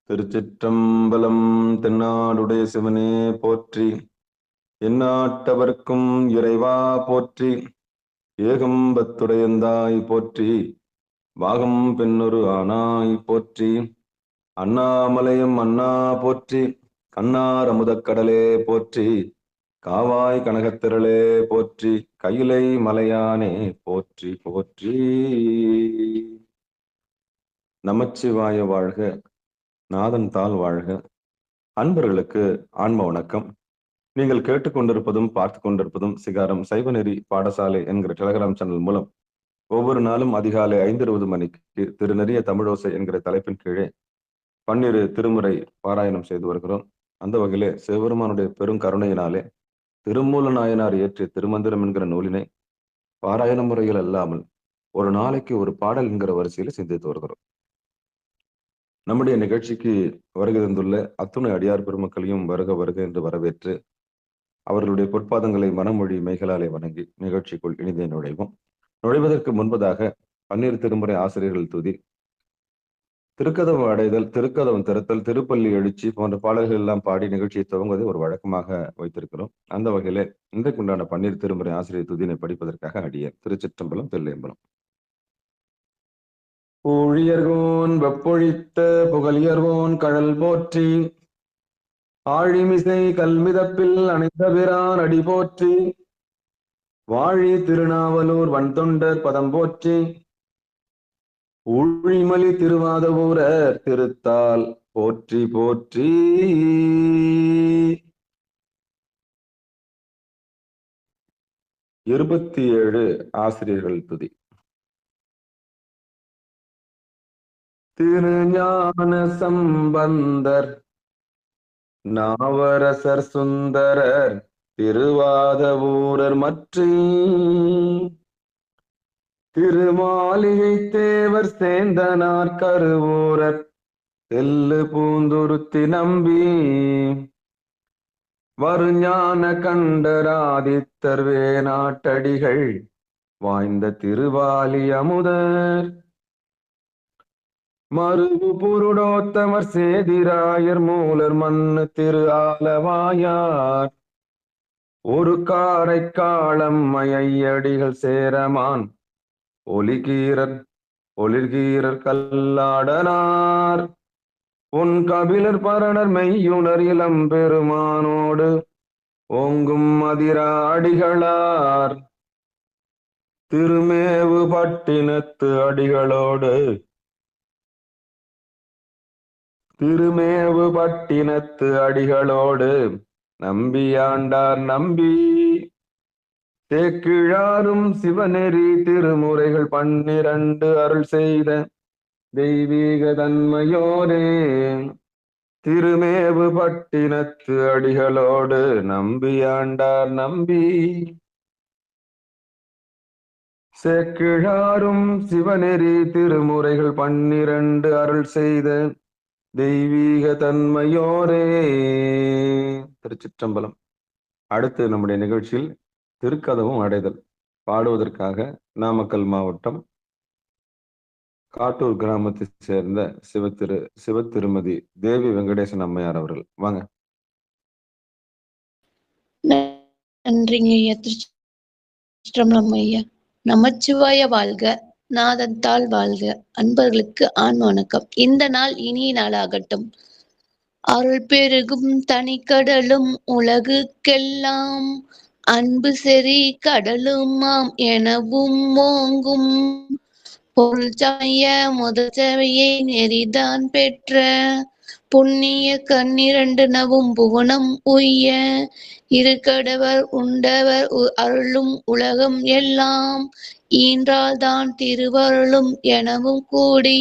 திருச்சிற்றம்பலம். தென்னாடுடைய சிவனே போற்றி, எந்நாட்டவர்க்கும் இறைவா போற்றி, ஏகம்பத்துடையந்தாய் போற்றி, வாகம் பெண்ணொரு ஆனாய் போற்றி, அண்ணாமலையும் அண்ணா போற்றி, கண்ணார் அமுதக்கடலே போற்றி, காவாய் கனகத்திரளே போற்றி, கையிலை மலையானே போற்றி போற்றி. நமச்சிவாய வாழ்க, நாதன் தாள் வாழ்க. அன்பர்களுக்கு ஆன்ம வணக்கம். நீங்கள் கேட்டுக்கொண்டிருப்பதும் பார்த்து கொண்டிருப்பதும் சிகாரம் சைவநெறி பாடசாலை என்கிற டெலகிராம் சேனல் மூலம் ஒவ்வொரு நாளும் அதிகாலை 5:20 மணிக்கு திருநெறிய தமிழோசை என்கிற தலைப்பின் கீழே 12 திருமுறை பாராயணம் செய்து வருகிறோம். அந்த வகையிலே சிவபெருமானுடைய பெரும் கருணையினாலே திருமூல நாயனார் இயற்றிய திருமந்திரம் என்கிற நூலினை பாராயண முறைகள் அல்லாமல் ஒரு நாளைக்கு ஒரு பாடல் என்கிற வரிசையில் சிந்தித்து வருகிறோம். நம்முடைய நிகழ்ச்சிக்கு வருகை தந்துள்ள அத்துணை அடியார் பெருமக்களையும் வருக வருக என்று வரவேற்று அவர்களுடைய பொற்பாதங்களை மனமொழி மெய்களாலே வணங்கி நிகழ்ச்சிக்குள் இனிதே நுழைவோம். நுழைவதற்கு முன்பதாக 12 திருமுறை ஆசிரியர்கள் துதி, திருக்கதவு அடைதல், திருக்கதவம் திறத்தல், திருப்பள்ளி எழுச்சி போன்ற பாடல்கள் எல்லாம் பாடி நிகழ்ச்சியை துவங்குவதை ஒரு வழக்கமாக வைத்திருக்கிறோம். அந்த வகையிலே இன்றைக்குண்டான 12 திருமுறை ஆசிரியர் துதியினை படிப்பதற்காக அடியேன் திருச்சிற்றம்பலம் தில்லையம்பலம். ஊழியர்கோன் வெப்பொழித்த புகழியர்கோன் கழல் போற்றி, ஆழிமிசை கல்மிதப்பில் அணைந்தபிரான் அடி போற்றி, வாழி திருநாவலூர் வன்தொண்டர் பதம் போற்றி, ஊழிமலி திருவாதவூரர் திருத்தால் போற்றி போற்றி. இருபத்தி 7 ஆசிரியர்கள் துதி. திருஞான சம்பந்தர், நாவரசர் சுந்தரர், திருவாதவூரர் மற்றி, திருமாளிகை தேவர் சேந்தனார் கருவூரர், தெல்லு பூந்துருத்தி நம்பி, வருஞான கண்டராதித்தர் வேணாட்டடிகள் வாய்ந்த திருவாலி அமுதர், மருவு புருடோத்தமர் சேதிராயர் மூலர் மண்ணு திரு ஆலவாயார், ஒரு காரைக்காலம் மையடிகள் சேரமான் ஒளிர்கீரர் கல்லாடனார், உன் கபிலர் பரணர் மெய்யுணர் இளம் பெருமானோடு ஓங்கும் மதிராடிகளார், திருமேவு பட்டினத்து அடிகளோடு நம்பியாண்டார் நம்பி, தேக்கிழாரும் சிவநெறி திருமுறைகள் 12 அருள் செய்த தெய்வீக தன்மையோரே, திருமேவு பட்டினத்து அடிகளோடு நம்பியாண்டார் நம்பி, சேக்கிழாரும் சிவநெறி திருமுறைகள் 12 அருள் செய்த தெய்வீக தன்மையோரே. திருச்சிற்றம்பலம். அடுத்து நம்முடைய நிகழ்ச்சியில் திருக்கதவும் அடைதல் பாடுவதற்காக நாமக்கல் மாவட்டம் காட்டூர் கிராமத்தை சேர்ந்த சிவத்திருமதி தேவி வெங்கடேசன் அம்மையார் அவர்கள். வாங்க. நன்றிங்க ஐயா. திருச்சிற்றம்பலம் ஐயா. நமச்சிவாய வாழ்க, நாதன் தாள் வாழ்க. அன்பர்களுக்கு ஆன்ம வணக்கம். இந்த நாள் இனிய நாளாகட்டும். அருள் பெருகும் தனிக்கடலும் உலகுக்கெல்லாம் அன்பு செறி கடலுமாம் எனவும் ஓங்கும், பொருள் சாய முதற்சவையை நெறிதான் பெற்ற புண்ணிய கண்ணிரண்டு நவும் புவனம் உய்ய, இருக்கடவர் உண்டவர் அருளும் உலகம் எல்லாம் ஈன்றால்தான் திருவருளும் எனவும் கூடி,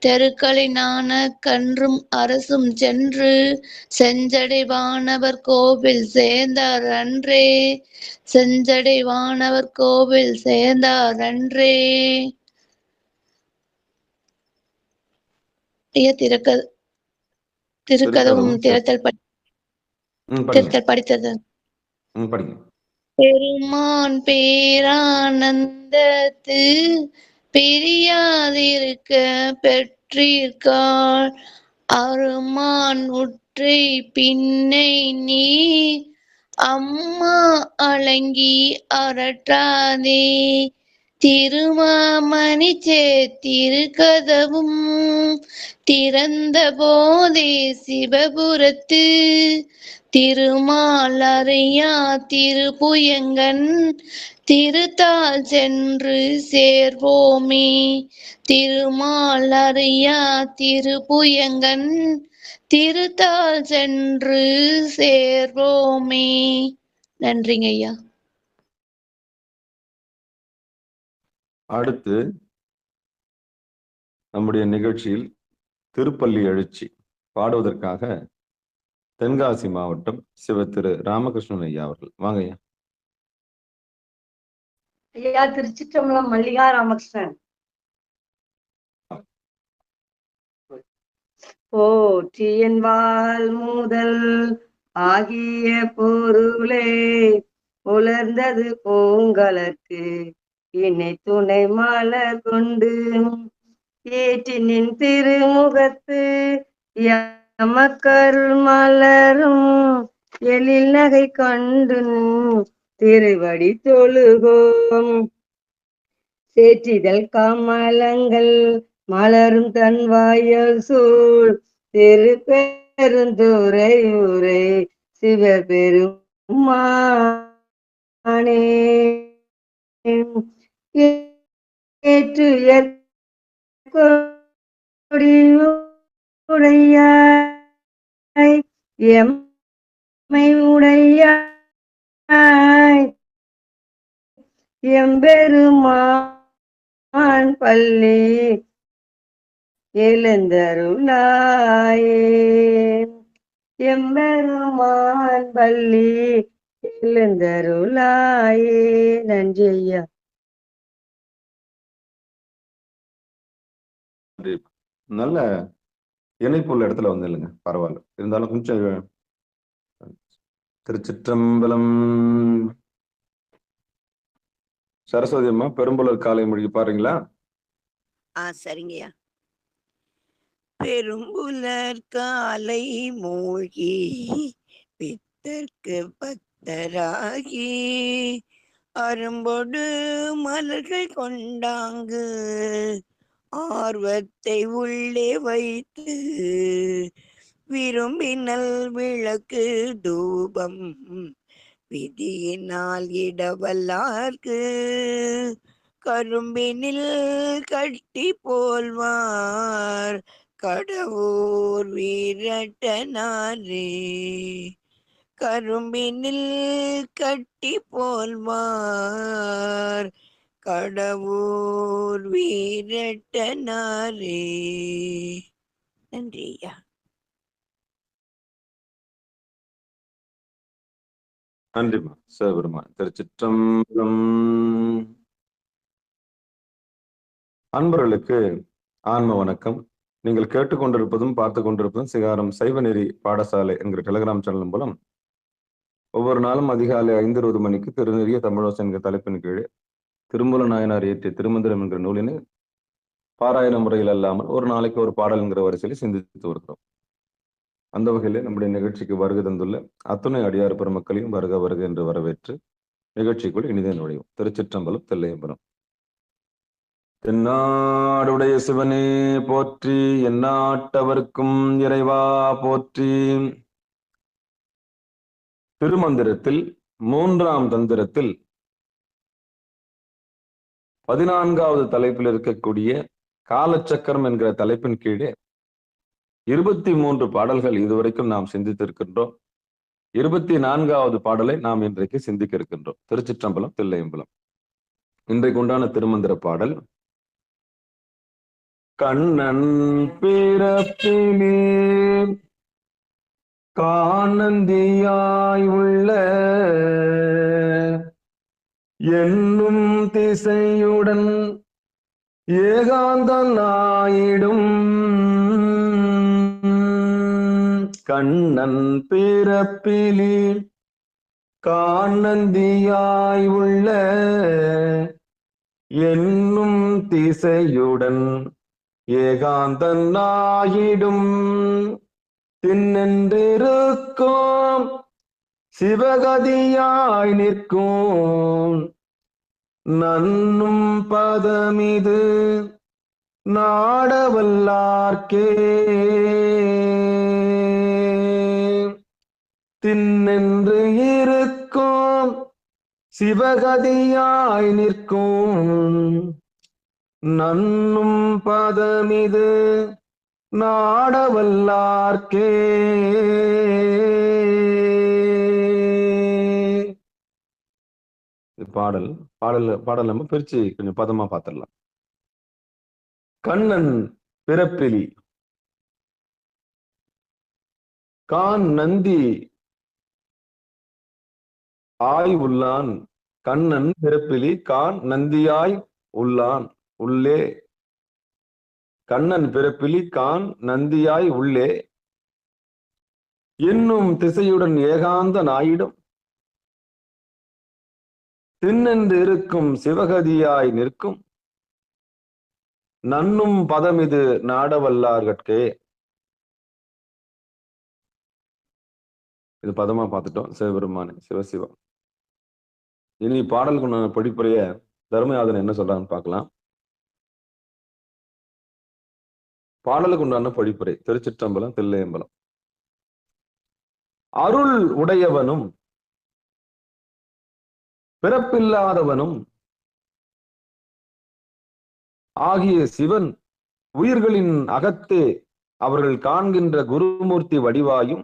தெருக்களை நாண கன்றும் அரசும் சென்று செஞ்சடை வானவர் கோவில் சேர்ந்தார் அன்றே, செஞ்சடை வானவர் கோவில் சேர்ந்தார் அன்றே. திருக்கதவும் திறத்தல் படித்தது. பெருமான் பேரானந்தத்து பிரியாதிருக்க பெற்றிருக்காள், அருமான் உற்றை பின்னை நீ அம்மா அலங்கி அரற்றாதே. திருமாமணிச்சே திருக்கதவும் திறந்த போதே சிவபுரத்து திருமால் அறியா திருப்புயங்கன் திருத்தால் சென்று சேர்வோமே. திருமால் அறியா திருப்புயங்கன் திருத்தால் சென்று சேர்வோமே. நன்றிங்க ஐயா. அடுத்து நம்முடைய நிகழ்ச்சியில் திருப்பள்ளி எழுச்சி பாடுவதற்காக தென்காசி மாவட்டம் சிவத்திரு ராமகிருஷ்ணன் ஐயா அவர்கள். வாங்க ஐயா. ஐயா திருச்சிற்றம்பலம் மல்லிகா ராமகிருஷ்ணன். போற்றியன் வாழ் முதல் ஆகிய பொருளே உலர்ந்தது பூங்கலர்க்கு இணை துணை மலர் கொண்டு ஏற்றினின் திருமுகத்து எமக்கருள் மலரும் எழில் நகை கண்டு திருவடி தொழுகோம். சேற்றிதழ் கமலங்கள் மலரும் தன் வாயல் சூழ் திருப்பெருந்துறை உரை சிவபெருமானே. ஏற்று உடையாய் எம்மை உடையாய் எம்பெருமான் பள்ளி எழுந்தருளாயே. எம்பெருமான் பள்ளி எழுந்தருளாயே. நன்றி ஐயா. நல்ல இணைப்புள்ள இடத்துல வந்து இல்லைங்க, பரவாயில்ல. இருந்தாலும் கொஞ்சம் திருச்சிற்றம்பலம். சரஸ்வதி அம்மா பெரும்புலர் காலை மொழி பாருங்களா? சரிங்கய்யா. பெரும்புலர் காலை மூழ்கி பித்தர்க்கு பக்தராகி அரும்பொடு மலர்கள் கொண்டாங்கு ஆர்வத்தை உள்ளே வைத்து விரும்பினல் விளக்கு தூபம் விதியினால் இடவல்லார்க்கு கரும்பினில் கட்டி போல்வார் கடவுர் வீரட்டனாரே. கரும்பினில் கட்டி போல்வார் கடவுர் வீரட்டனாரே. நன்றி ஐயா. நன்றிமா சிவபெருமான். திருச்சிற்றம்பலம். அன்பர்களுக்கு ஆன்ம வணக்கம். நீங்கள் கேட்டுக்கொண்டிருப்பதும் பார்த்து கொண்டிருப்பதும் சிகாரம் சைவநெறி பாடசாலை என்கிற டெலிகிராம் சேனல் மூலம் ஒவ்வொரு நாளும் அதிகாலை 5:20 மணிக்கு திருநெறிய தமிழோசை என்கிற தலைப்பின் கீழே திருமூல நாயனார் இயற்றிய திருமந்திரம் என்கிற நூலினை பாராயண முறையில் அல்லாமல் ஒரு நாளைக்கு ஒரு பாடல் என்கிற வரிசையில் சிந்தித்து வருகிறோம். அந்த வகையிலே நம்முடைய நிகழ்ச்சிக்கு வருகை தந்துள்ள அத்துணை அடியார் பெருமக்களையும் வருக வருக என்று வரவேற்று நிகழ்ச்சிக்குள் இனிதே நுழையும். திருச்சிற்றம்பலம் தில்லையம்பலம். தென்னாடுடைய சிவனே போற்றி, எந்நாட்டவர்க்கும் இறைவா போற்றி. திருமந்திரத்தில் 3ஆம் தந்திரத்தில் 14வது தலைப்பில் இருக்கக்கூடிய காலச்சக்கரம் என்கிற தலைப்பின் கீழே 23 பாடல்கள் இதுவரைக்கும் நாம் சிந்தித்திருக்கின்றோம். 24வது பாடலை நாம் இன்றைக்கு சிந்திக்க இருக்கின்றோம். திருச்சிற்றம்பலம் தில்லையம்பலம். இன்றைக்கு உண்டான திருமந்திர பாடல் கண்ணன் பிறப்பிலே காணந்தியாய் உள்ள என்னும் திசையுடன் ஏகாந்தனாயிடும் கண்ணன் பிறப்பிலே காணந்தியாய் உள்ள என்னும் திசையுடன் ஏகாந்தனாயிடும் தின்னென்றிருக்கும் சிவகதியாய் நிற்கும் நன்னும் பதமிது நாடவல்லார்க்கே தின்னென்று இருக்கும் சிவகதியாய் நிற்கும் நன்னும் பதமிது நாடவல்லார்க்கே. பாடல் பாடல் பாடல் நம்ம பிரிச்சு கொஞ்சம் பதமா பார்த்திடலாம். கண்ணன் பிறப்பிலி கான் நந்தி ஆய் உள்ளான். கண்ணன் பிறப்பிலி கான் நந்தியாய் உள்ளான் உள்ளே. கண்ணன் பிறப்பிலி கான் நந்தியாய் உள்ளே என்னும் திசையுடன் ஏகாந்த நாயிடும் தின்னென்று இருக்கும் சிவகதியாய் நிற்கும் நன்னும் பதமிது நாடவல்லார்கட்கே. இது பதமா பார்த்துட்டோம். சிவபெருமானே சிவசிவா. இனி பாடலுக்கு படிப்புரைய தர்மயாதன் என்ன சொல்றான்னு பார்க்கலாம். பாடலுக்கு உண்டான படிப்புரை திருச்சிற்றம்பலம் தில்லையம்பலம். அருள் உடையவனும் பிறப்பில்லாதவனும் ஆகிய சிவன் உயிர்களின் அகத்தே அவர்கள் காண்கின்ற குருமூர்த்தி வடிவாயும்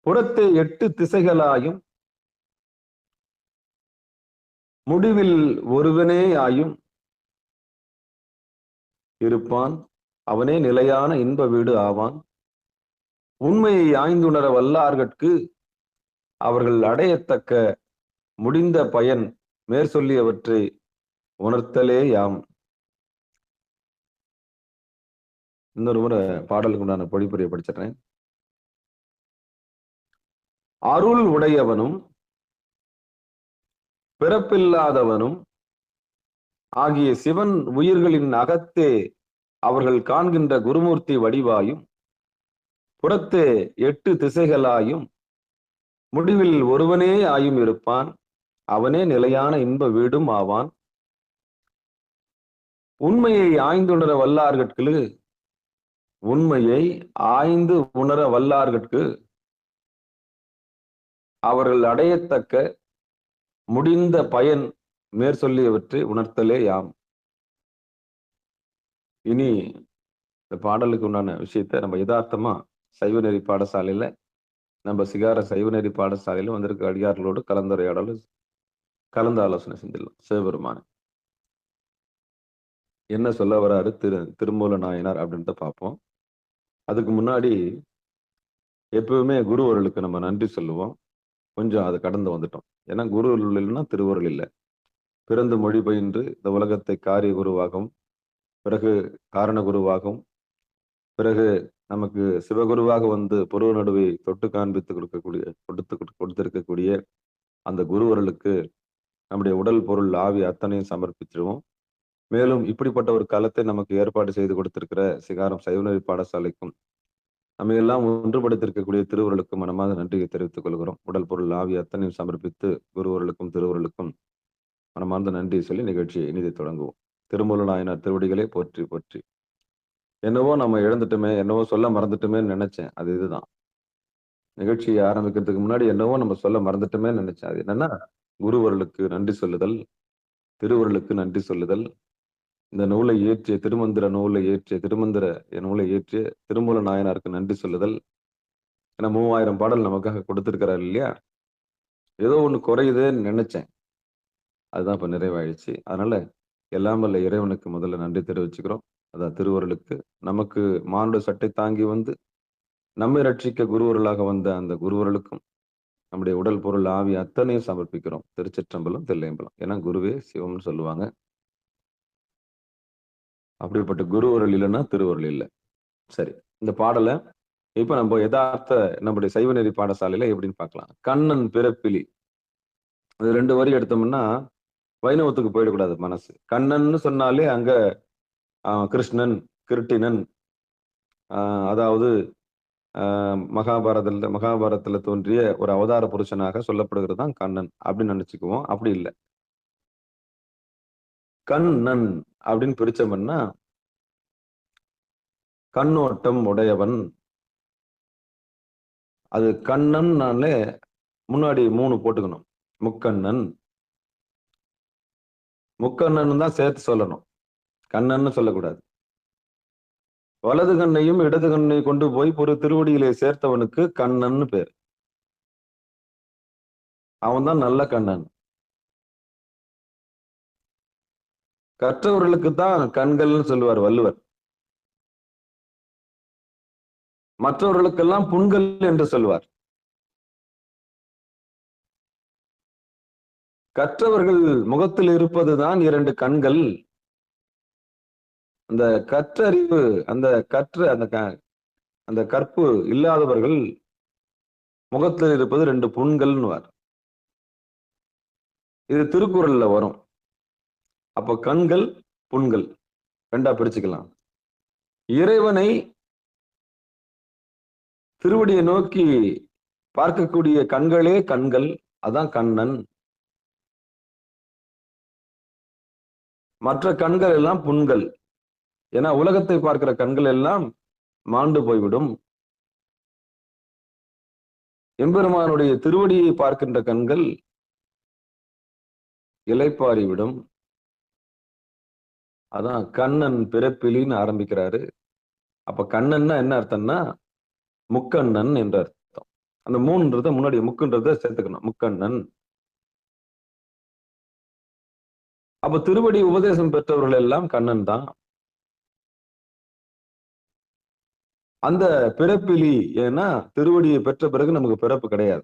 புறத்தே 8 திசைகளாயும் முடிவில் ஒருவனேயாயும் இருப்பான். அவனே நிலையான இன்ப வீடு ஆவான். உண்மையை ஆய்ந்துணர வல்லார்கட்கு அவர்கள் அடையத்தக்க முடிந்த பயன் மேற்சொல்லியவற்றை உணர்த்தலே யாம். இன்னொரு முறை பாடலுக்கு உண்டான பொழிப்புரையை படிச்சிடுறேன். அருள் உடையவனும் பிறப்பில்லாதவனும் ஆகிய சிவன் உயிர்களின் அகத்தே அவர்கள் காண்கின்ற குருமூர்த்தி வடிவாயும் புறத்தே 8 திசைகளாயும் முடிவில் ஒருவனே ஆயும் இருப்பான். அவனே நிலையான இன்ப வீடும் ஆவான். உண்மையை ஆய்ந்துணர வல்லார்கட்கு உண்மையை ஆய்ந்து உணர வல்லார்கட்கு அவர்கள் அடையத்தக்க முடிந்த பயன் மேற்சொல்லியவற்றை உணர்த்தலே யாம். இனி இந்த பாடலுக்கு உண்டான விஷயத்த நம்ம யதார்த்தமா சைவநெறி பாடசாலையில நம்ம சிகார சைவநெறி பாடசாலையில வந்திருக்க அடியார்களோடு கலந்துரையாடல் கலந்து ஆலோசனை செஞ்சிடலாம். சிவபெருமான் என்ன சொல்ல வராரு திருமூல நாயனார் அப்படின்றத பார்ப்போம். அதுக்கு முன்னாடி எப்பவுமே குருவர்களுக்கு நம்ம நன்றி சொல்லுவோம். கொஞ்சம் அதை கடந்து வந்துட்டோம். ஏன்னா குருவர்கள் இல்லைன்னா திருவருள் இல்லை. பிறந்து மொழி பயின்று இந்த உலகத்தை காரிய குருவாகவும் பிறகு காரண குருவாகவும் பிறகு நமக்கு சிவகுருவாக வந்து புருவ நடுவை தொட்டு காண்பித்து கொடுத்திருக்கக்கூடிய அந்த குருவர்களுக்கு நம்முடைய உடல் பொருள் ஆவி அத்தனையும் சமர்ப்பிச்சிருவோம். மேலும் இப்படிப்பட்ட ஒரு காலத்தை நமக்கு ஏற்பாடு செய்து கொடுத்திருக்கிற சிகாரம் சைவநெறி பாடசாலைக்கும் நம்ம எல்லாம் ஒன்றுபடுத்திருக்கக்கூடிய திருவருளுக்கும் மனமாக நன்றியை தெரிவித்துக் கொள்கிறோம். உடல் பொருள் ஆவி அத்தனையும் சமர்ப்பித்து குருவர்களுக்கும் திருவருளுக்கும் மனமார்ந்த நன்றி சொல்லி நிகழ்ச்சியை இனிதை தொடங்குவோம். திருமூல நாயனார் திருவடிகளே போற்றி போற்றி. என்னவோ நம்ம இழந்துட்டுமே, என்னவோ சொல்ல மறந்துட்டுமேன்னு நினைச்சேன். அது இதுதான். நிகழ்ச்சியை ஆரம்பிக்கிறதுக்கு முன்னாடி என்னவோ நம்ம சொல்ல மறந்துட்டுமே நினைச்சேன். அது என்னன்னா குருவர்களுக்கு நன்றி சொல்லுதல், திருவருளுக்கு நன்றி சொல்லுதல், இந்த நூலை இயற்றிய திருமந்திர நூலை இயற்றிய திருமந்திர நூலை இயற்றிய திருமூல நாயனாருக்கு நன்றி சொல்லுதல். ஏன்னா 3000 பாடல் நமக்காக கொடுத்திருக்கிறார் இல்லையா. ஏதோ ஒண்ணு குறையுதுன்னு நினைச்சேன். அதுதான் இப்ப நிறைவாயிடுச்சு. அதனால எல்லாம் வல்ல இறைவனுக்கு முதல்ல நன்றி தெரிவிச்சுக்கிறோம். அதான் திருவருளுக்கு, நமக்கு மானுட சட்டை தாங்கி வந்து நம்மை ரட்சிக்க குருவர்களாக வந்த அந்த குருவர்களுக்கும் நம்முடைய உடல் பொருள் ஆவி அத்தனையும் சமர்ப்பிக்கிறோம். திருச்சிற்றம்பலம் தில்லையம்பலம். ஏன்னா குருவே சிவம்னு சொல்லுவாங்க. அப்படிப்பட்ட குருவருள் இல்லைன்னா திருவருள் இல்லை. சரி, இந்த பாடலை இப்ப நம்ம யதார்த்த நம்முடைய சைவநெறி பாடசாலையில எப்படின்னு பார்க்கலாம். கண்ணன் பிறப்பிலி, அது 2 வரி எடுத்தோம்னா வைணவத்துக்கு போயிடக்கூடாது மனசு. கண்ணன்னு சொன்னாலே அங்க கிருஷ்ணன், கிருட்டினன், அதாவது மகாபாரதத்துல தோன்றிய ஒரு அவதார புருஷனாக சொல்லப்படுகிறது தான் கண்ணன் அப்படின்னு நினைச்சுக்குவோம். அப்படி இல்லை. கண்ணன் அப்படின்னு பிரிச்சோம்னா கண்ணோட்டம் உடையவன். அது கண்ணன்னாலே முன்னாடி 3 போட்டுக்கணும். முக்கண்ணன், முக்கண்ணன் தான் சேர்த்து சொல்லணும், கண்ணன்னு சொல்லக்கூடாது. வலது கண்ணையும் இடது கண்ணை கொண்டு போய் ஒரு திருவடியிலே சேர்த்தவனுக்கு கண்ணன்னு பேர். அவன் தான் நல்ல கண்ணன். கற்றவர்களுக்கு தான் கண்கள்னு சொல்லுவார் வள்ளுவர். மற்றவர்களுக்கெல்லாம் புண்கள் என்று சொல்வார். கற்றவர்கள் முகத்தில் இருப்பதுதான் 2 கண்கள். அந்த கற்றறிவு, அந்த கற்பு இல்லாதவர்கள் முகத்தில் இருப்பது 2 புண்கள்னுவார். இது திருக்குறள்ல வரும். அப்ப கண்கள், புண்கள் 2ஆ பிரிச்சுக்கலாம். இறைவனை திருவடியை நோக்கி பார்க்கக்கூடிய கண்களே கண்கள், அதான் கண்ணன். மற்ற கண்கள் எல்லாம் புண்கள். ஏன்னா உலகத்தை பார்க்கிற கண்கள் எல்லாம் மாண்டு போய்விடும். எம்பெருமானுடைய திருவடியை பார்க்கின்ற கண்கள் இளைப்பாறிவிடும். அதான் கண்ணன் பிறப்பிலின்னு ஆரம்பிக்கிறாரு. அப்ப கண்ணன்னா என்ன அர்த்தம்னா முக்கண்ணன் என்ற அர்த்தம். அந்த 3ன்றத முன்னாடி முக்குன்றத சேர்த்துக்கணும், முக்கண்ணன். அப்ப திருவடி உபதேசம் பெற்றவர்கள் எல்லாம் கண்ணன் தான். அந்த பிறப்பிலி, ஏன்னா திருவடியை பெற்ற பிறகு நமக்கு பிறப்பு கிடையாது.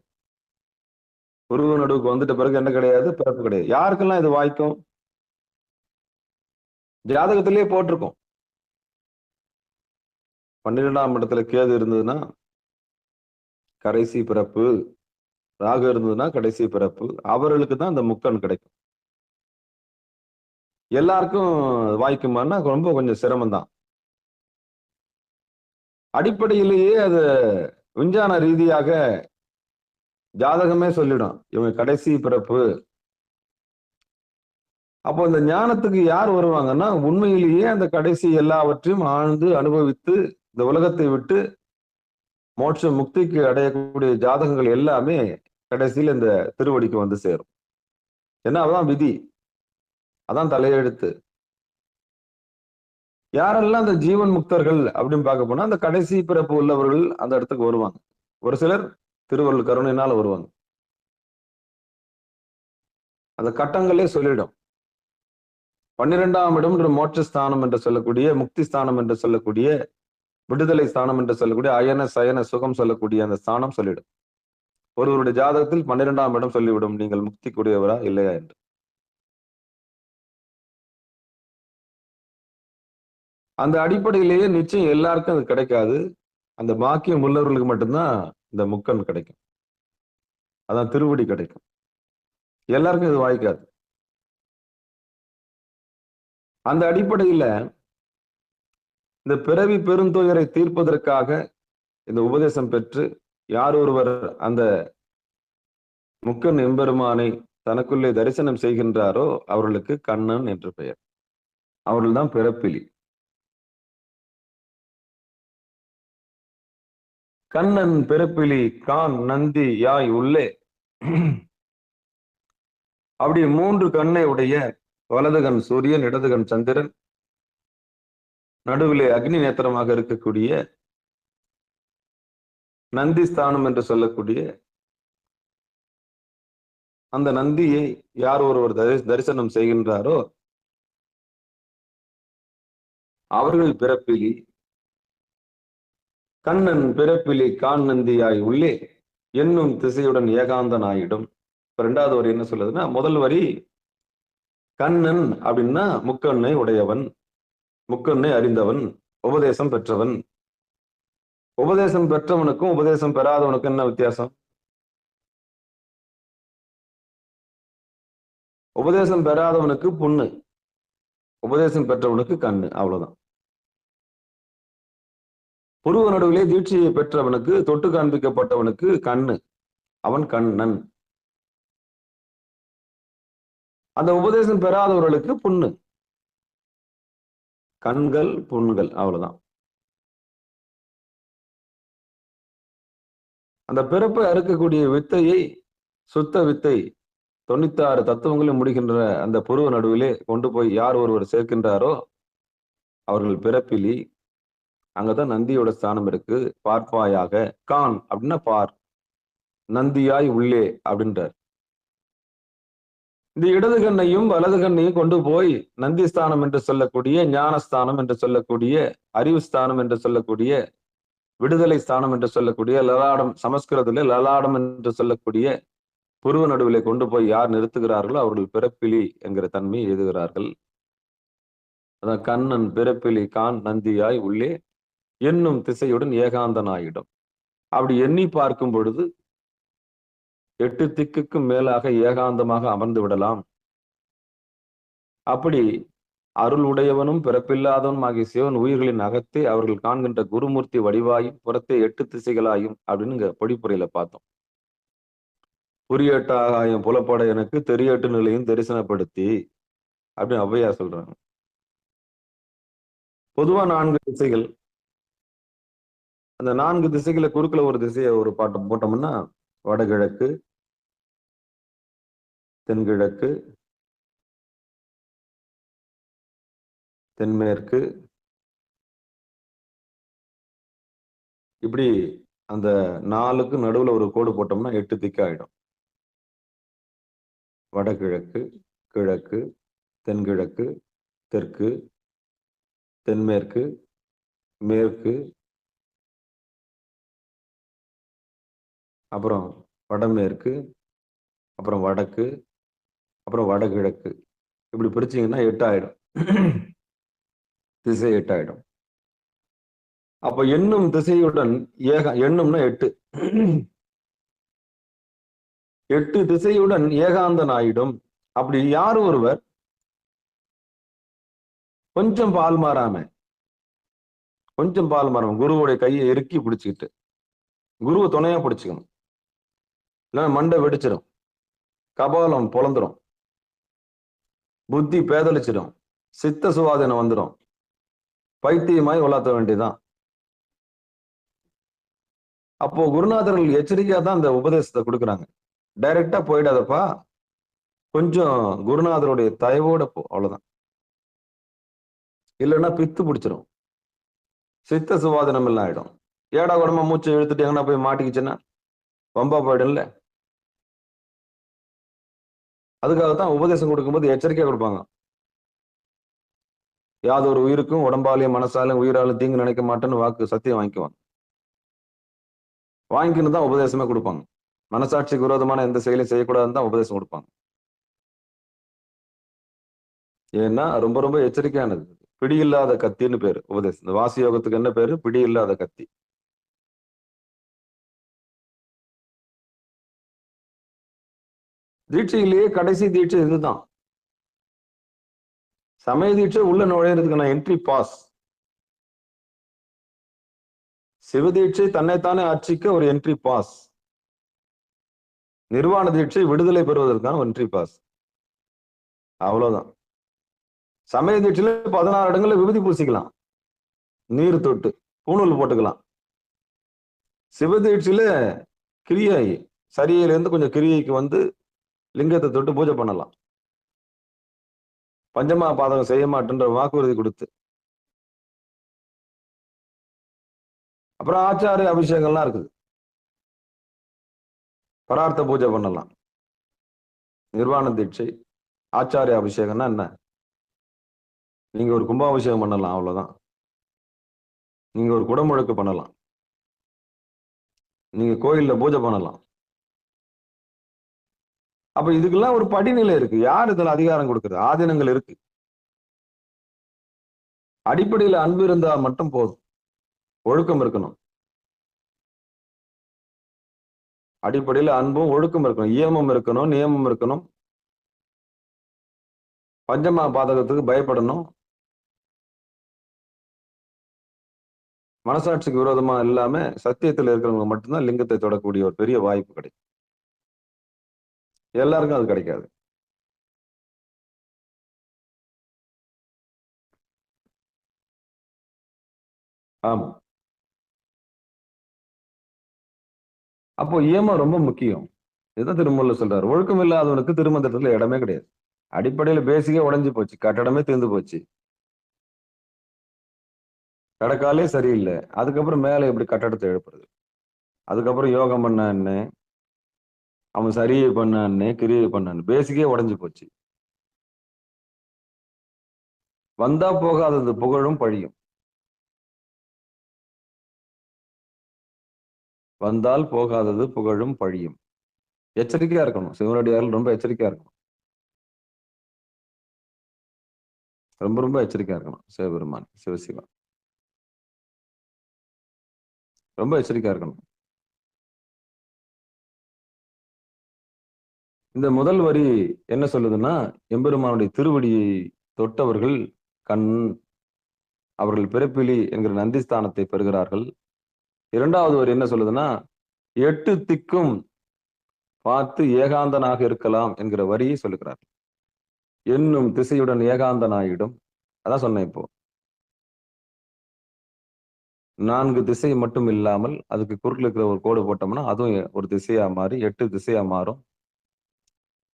குருவு நடுவுக்கு வந்துட்ட பிறகு என்ன கிடையாது, பிறப்பு கிடையாது. யாருக்கெல்லாம் இது வாய்க்கும்? ஜாதகத்திலேயே போட்டிருக்கோம். 12ஆம் இடத்துல கேது இருந்ததுன்னா கடைசி பிறப்பு, ராகு இருந்ததுன்னா கடைசி பிறப்பு. அவர்களுக்கு தான் அந்த முக்கண் கிடைக்கும். எல்லாருக்கும் வாய்க்குமான்னா ரொம்ப கொஞ்சம் சிரமம்தான். அடிப்படையிலேயே அது விஞ்ஞான ரீதியாக ஜாதகமே சொல்லிடும், இவங்க கடைசி பிறப்பு. அப்போ இந்த ஞானத்துக்கு யார் வருவாங்கன்னா உண்மையிலேயே அந்த கடைசி எல்லாவற்றையும் ஆழ்ந்து அனுபவித்து இந்த உலகத்தை விட்டு மோட்ச முக்திக்கு அடையக்கூடிய ஜாதகங்கள் எல்லாமே கடைசியில் இந்த திருவடிக்கு வந்து சேரும். ஏன்னா அதான் விதி, அதான் தலையெழுத்து. யாரெல்லாம் அந்த ஜீவன் முக்தர்கள் அப்படின்னு பார்க்க போனா அந்த கடைசி பிறப்பு உள்ளவர்கள் அந்த இடத்துக்கு வருவாங்க. ஒரு சிலர் திருவருள் கருணையினால வருவாங்க. அந்த கட்டங்களே சொல்லிடும். 12ஆம் இடம் மோட்சஸ்தானம் என்று சொல்லக்கூடிய, முக்தி ஸ்தானம் என்று சொல்லக்கூடிய, விடுதலை ஸ்தானம் என்று சொல்லக்கூடிய, அயன சயன சுகம் சொல்லக்கூடிய அந்த ஸ்தானம் சொல்லிடும். ஒருவருடைய ஜாதகத்தில் 12ஆம் இடம் சொல்லிவிடும் நீங்கள் முக்திக்குரியவரா இல்லையா என்று. அந்த அடிப்படையிலேயே நிச்சயம் எல்லாருக்கும் அது கிடைக்காது. அந்த பாக்கியம் உள்ளவர்களுக்கு மட்டும்தான் இந்த முக்கன் கிடைக்கும். அதான் திருவடி கிடைக்கும். எல்லாருக்கும் இது வாய்க்காது. அந்த அடிப்படையில இந்த பிறவி பெருந்துயரை தீர்ப்பதற்காக இந்த உபதேசம் பெற்று யார் ஒருவர் அந்த முக்கன் எம்பெருமானை தனக்குள்ளே தரிசனம் செய்கின்றாரோ அவர்களுக்கு கண்ணன் என்று பெயர். அவர்கள்தான் பிறப்பிலி. கண்ணன் பிறப்பிலி கான் நந்தி யாய் உள்ளே. அப்படி 3 கண்ணை உடைய, வலது கண் சூரியன், இடது கண் சந்திரன், நடுவிலே அக்னி நேத்திரமாக இருக்கக்கூடிய நந்தி ஸ்தானம் என்று சொல்லக்கூடிய அந்த நந்தியை யார் ஒருவர் தரிசனம் செய்கின்றாரோ அவர்கள் பிறப்பிலி. கண்ணன் பிறப்பிலி கான் நந்தியாய் உள்ளே என்னும் திசையுடன் ஏகாந்தனாயிடும். 2வது வரி என்ன சொல்லுதுன்னா, முதல் வரி கண்ணன் அப்படின்னா முக்கண்ணை உடையவன், முக்கண்ணை அறிந்தவன், உபதேசம் பெற்றவன். உபதேசம் பெற்றவனுக்கும் உபதேசம் பெறாதவனுக்கும் என்ன வித்தியாசம்? உபதேசம் பெறாதவனுக்கு புண்ணு, உபதேசம் பெற்றவனுக்கு கண்ணு, அவ்வளவுதான். புருவ நடுவிலே தீட்சையை பெற்றவனுக்கு, தொட்டு காண்பிக்கப்பட்டவனுக்கு கண்ணு, அவன் கண்ணன். அந்த உபதேசம் பெறாதவர்களுக்கு புண்ணு, கண்கள் புண்கள், அவ்வளவுதான். அந்த பிறப்பை அறுக்கக்கூடிய வித்தையை, சுத்த வித்தை 96 தத்துவங்களும் முடிகின்ற அந்த புருவ நடுவிலே கொண்டு போய் யார் ஒருவர் சேர்க்கின்றாரோ அவர்கள் பிறப்பிலி. அங்கதான் நந்தியோட ஸ்தானம் இருக்கு. பார்ப்பாயாக, கான் அப்படின்னா பார், நந்தியாய் உள்ளே அப்படின்றார். இந்த இடது கண்ணையும் வலது கண்ணையும் கொண்டு போய் நந்தி ஸ்தானம் என்று சொல்லக்கூடிய, ஞானஸ்தானம் என்று சொல்லக்கூடிய, அறிவு ஸ்தானம் என்று சொல்லக்கூடிய, விடுதலை ஸ்தானம் என்று சொல்லக்கூடிய, லலாடம், சமஸ்கிருதத்திலே லலாடம் என்று சொல்லக்கூடிய புருவ நடுவிலே கொண்டு போய் யார் நிறுத்துகிறார்களோ அவர்கள் பிறப்பிலி என்கிற தன்மையை எழுதுகிறார்கள். அதான் கண்ணன் பிறப்பிலி கான் நந்தியாய் உள்ளே என்னும் திசையுடன் ஏகாந்தனாயிடும். அப்படி எண்ணி பார்க்கும் பொழுது 8 திக்குக்கும் மேலாக ஏகாந்தமாக அமர்ந்து விடலாம். அப்படி அருள் உடையவனும் பிறப்பில்லாதவனும் ஆகிய சிவன் உயிர்களின் அகத்தே அவர்கள் காண்கின்ற குருமூர்த்தி வடிவாயும் புறத்தே 8 திசைகளாயும் அப்படின்னு இங்க பொடிப்புரையில பார்த்தோம். புரியட்ட ஆகாயம் புலப்பட எனக்கு தெரியட்டு நிலையும் தரிசனப்படுத்தி அப்படின்னு ஔவையார் சொல்றாங்க. பொதுவா 4 திசைகள். அந்த 4 திசைகளை குறுக்குல ஒரு திசையை ஒரு பாட்டு போட்டோம்னா வடகிழக்கு, தென்கிழக்கு, தென்மேற்கு, இப்படி அந்த 4க்கு நடுவுல ஒரு கோடு போட்டோம்னா 8 திக்காயிடும். வடகிழக்கு, கிழக்கு, தென்கிழக்கு, தெற்கு, தென்மேற்கு, மேற்கு, அப்புறம் வடமேற்கு, அப்புறம் வடக்கு, அப்புறம் வடகிழக்கு. இப்படி பிரிச்சீங்கன்னா 8 ஆயிடும். திசை 8 ஆயிடும். அப்ப எண்ணும் திசையுடன் எண்ணும்னா 8. 8 திசையுடன் ஏகாந்தன் ஆயிடும். அப்படி யார் ஒருவர் கொஞ்சம் பால் மாறாம குருவுடைய கையை இறுக்கி பிடிச்சுக்கிட்டு, குருவை துணையா பிடிச்சுக்கணும், இல்லைன்னா மண்டை வெடிச்சிடும், கபாலம் பொழந்துரும், புத்தி பேதலிச்சிடும், சித்த சுவாதீனம் வந்துடும், பைத்தியமாய் உலாத்த வேண்டியதான். அப்போ குருநாதர்கள் எச்சரிக்கையா தான் அந்த உபதேசத்தை கொடுக்குறாங்க. டைரக்டா போயிடாதப்பா, கொஞ்சம் குருநாதருடைய தயவோட போ, அவ்வளவுதான். இல்லைன்னா பித்து பிடிச்சிரும், சித்த சுவாதனம் எல்லாம் ஆயிடும். ஏடா உடம்பா மூச்சை இழுத்துட்டு எங்கன்னா போய் மாட்டிக்கிச்சுன்னா வம்பா போயிடும்ல. அதுக்காகத்தான் உபதேசம் கொடுக்கும்போது எச்சரிக்கையா கொடுப்பாங்க. யாதொரு உயிருக்கும் உடம்பாலையும் மனசாலையும் உயிராலும் தீங்கு நினைக்க மாட்டேன்னு வாக்கு சத்தியம் வாங்கிக்குவாங்க. வாங்கிக்கின்னு தான் உபதேசமே கொடுப்பாங்க. மனசாட்சிக்கு விரோதமான எந்த செயலையும் செய்யக்கூடாதுன்னு தான் உபதேசம் கொடுப்பாங்க. ஏன்னா ரொம்ப ரொம்ப எச்சரிக்கையானது. பிடி இல்லாத கத்தின்னு பேரு உபதேசம். இந்த வாசி யோகத்துக்கு என்ன பேரு? பிடி இல்லாத கத்தி. தீட்சையிலேயே கடைசி தீட்சை இதுதான். சமய தீட்சை உள்ள நுழையிறதுக்கான என்ட்ரி பாஸ். சிவதீட்சை தன்னைத்தானே அர்ச்சிக்க ஒரு என்ட்ரி பாஸ். நிர்வாண தீட்சை விடுதலை பெறுவதற்கான என்ட்ரி பாஸ். அவ்வளவுதான். சமய தீட்சையில 16 இடங்கள்ல விபூதி பூசிக்கலாம், நீர் தொட்டு பூணூல் போட்டுக்கலாம். சிவதீட்சையில கிரியை சரியிலிருந்து கொஞ்சம் கிரியைக்கு வந்து லிங்கத்தை தொட்டு பூஜை பண்ணலாம். பஞ்சமா பாதகம் செய்ய மாட்டேன்ற வாக்குறுதி கொடுத்து. அப்புறம் ஆச்சாரிய அபிஷேகம்லாம் இருக்குது. பரார்த்த பூஜை பண்ணலாம். நிர்வாண தீட்சை ஆச்சாரிய அபிஷேகம்னா என்ன? நீங்க ஒரு கும்பாபிஷேகம் பண்ணலாம், அவ்வளவுதான். நீங்க ஒரு குடமுழுக்கு பண்ணலாம், நீங்க கோயில்ல பூஜை பண்ணலாம். அப்ப இதுக்கெல்லாம் ஒரு படிநிலை இருக்கு. யார் இதுல அதிகாரம் கொடுக்குறது? ஆதீனங்கள் இருக்கு. அடிப்படையில அன்பு இருந்தா மட்டும் போதும். ஒழுக்கம் இருக்கணும். அடிப்படையில அன்பும் ஒழுக்கம் இருக்கணும், இயமம் இருக்கணும், நியமம் இருக்கணும். பஞ்சமா பாதகத்துக்கு பயப்படணும். மனசாட்சிக்கு விரோதமா இல்லாம சத்தியத்துல இருக்கிறவங்க மட்டும்தான் லிங்கத்தை தொடக்கூடிய ஒரு பெரிய வாய்ப்பு கிடைக்கும். எல்லாருக்கும் அது கிடைக்காது. ஆமா. அப்போ ஏமா ரொம்ப முக்கியம். இதுதான் திருமூலர் சொல்றாரு. ஒழுக்கம் இல்லாதவனுக்கு திருமந்திரத்துல இடமே கிடையாது. அடிப்படையில பேசிக்கே உடைஞ்சு போச்சு. கட்டடமே தீர்ந்து போச்சு. கடக்காலே சரியில்லை. அதுக்கப்புறம் மேல எப்படி கட்டடத்தை எழுப்புறது? அதுக்கப்புறம் யோகம் பண்ண என்ன, அவன் சரியை பண்ண என்ன, கிரியை பண்ண பேசிக்கே உடைஞ்சு போச்சு. வந்தா போகாதது புகழும் பழியும். வந்தால் போகாதது புகழும் பழியும். எச்சரிக்கையா இருக்கணும். சிவனடியார்கள் ரொம்ப எச்சரிக்கையா இருக்கணும். ரொம்ப ரொம்ப எச்சரிக்கையா இருக்கணும். சிவபெருமான், சிவசிவா ரொம்ப எச்சரிக்கையா இருக்கணும். இந்த முதல் வரி என்ன சொல்லுதுன்னா, எம்பெருமானுடைய திருவடியை தொட்டவர்கள் கண் அவர்கள் பிறப்பிலி என்கிற நந்திஸ்தானத்தை பெறுகிறார்கள். இரண்டாவது வரி என்ன சொல்லுதுன்னா, 8 திக்கும் பார்த்து ஏகாந்தனாக இருக்கலாம் என்கிற வரியை சொல்லுகிறார். என்னும் திசையுடன் ஏகாந்தனாயிடும். அதான் சொன்னேன் இப்போ. 4 திசை மட்டும் இல்லாமல் அதுக்கு குறுக்கில் இருக்கிற ஒரு கோடு போட்டோம்னா அதுவும் ஒரு திசையா மாறி 8 திசையா மாறும்.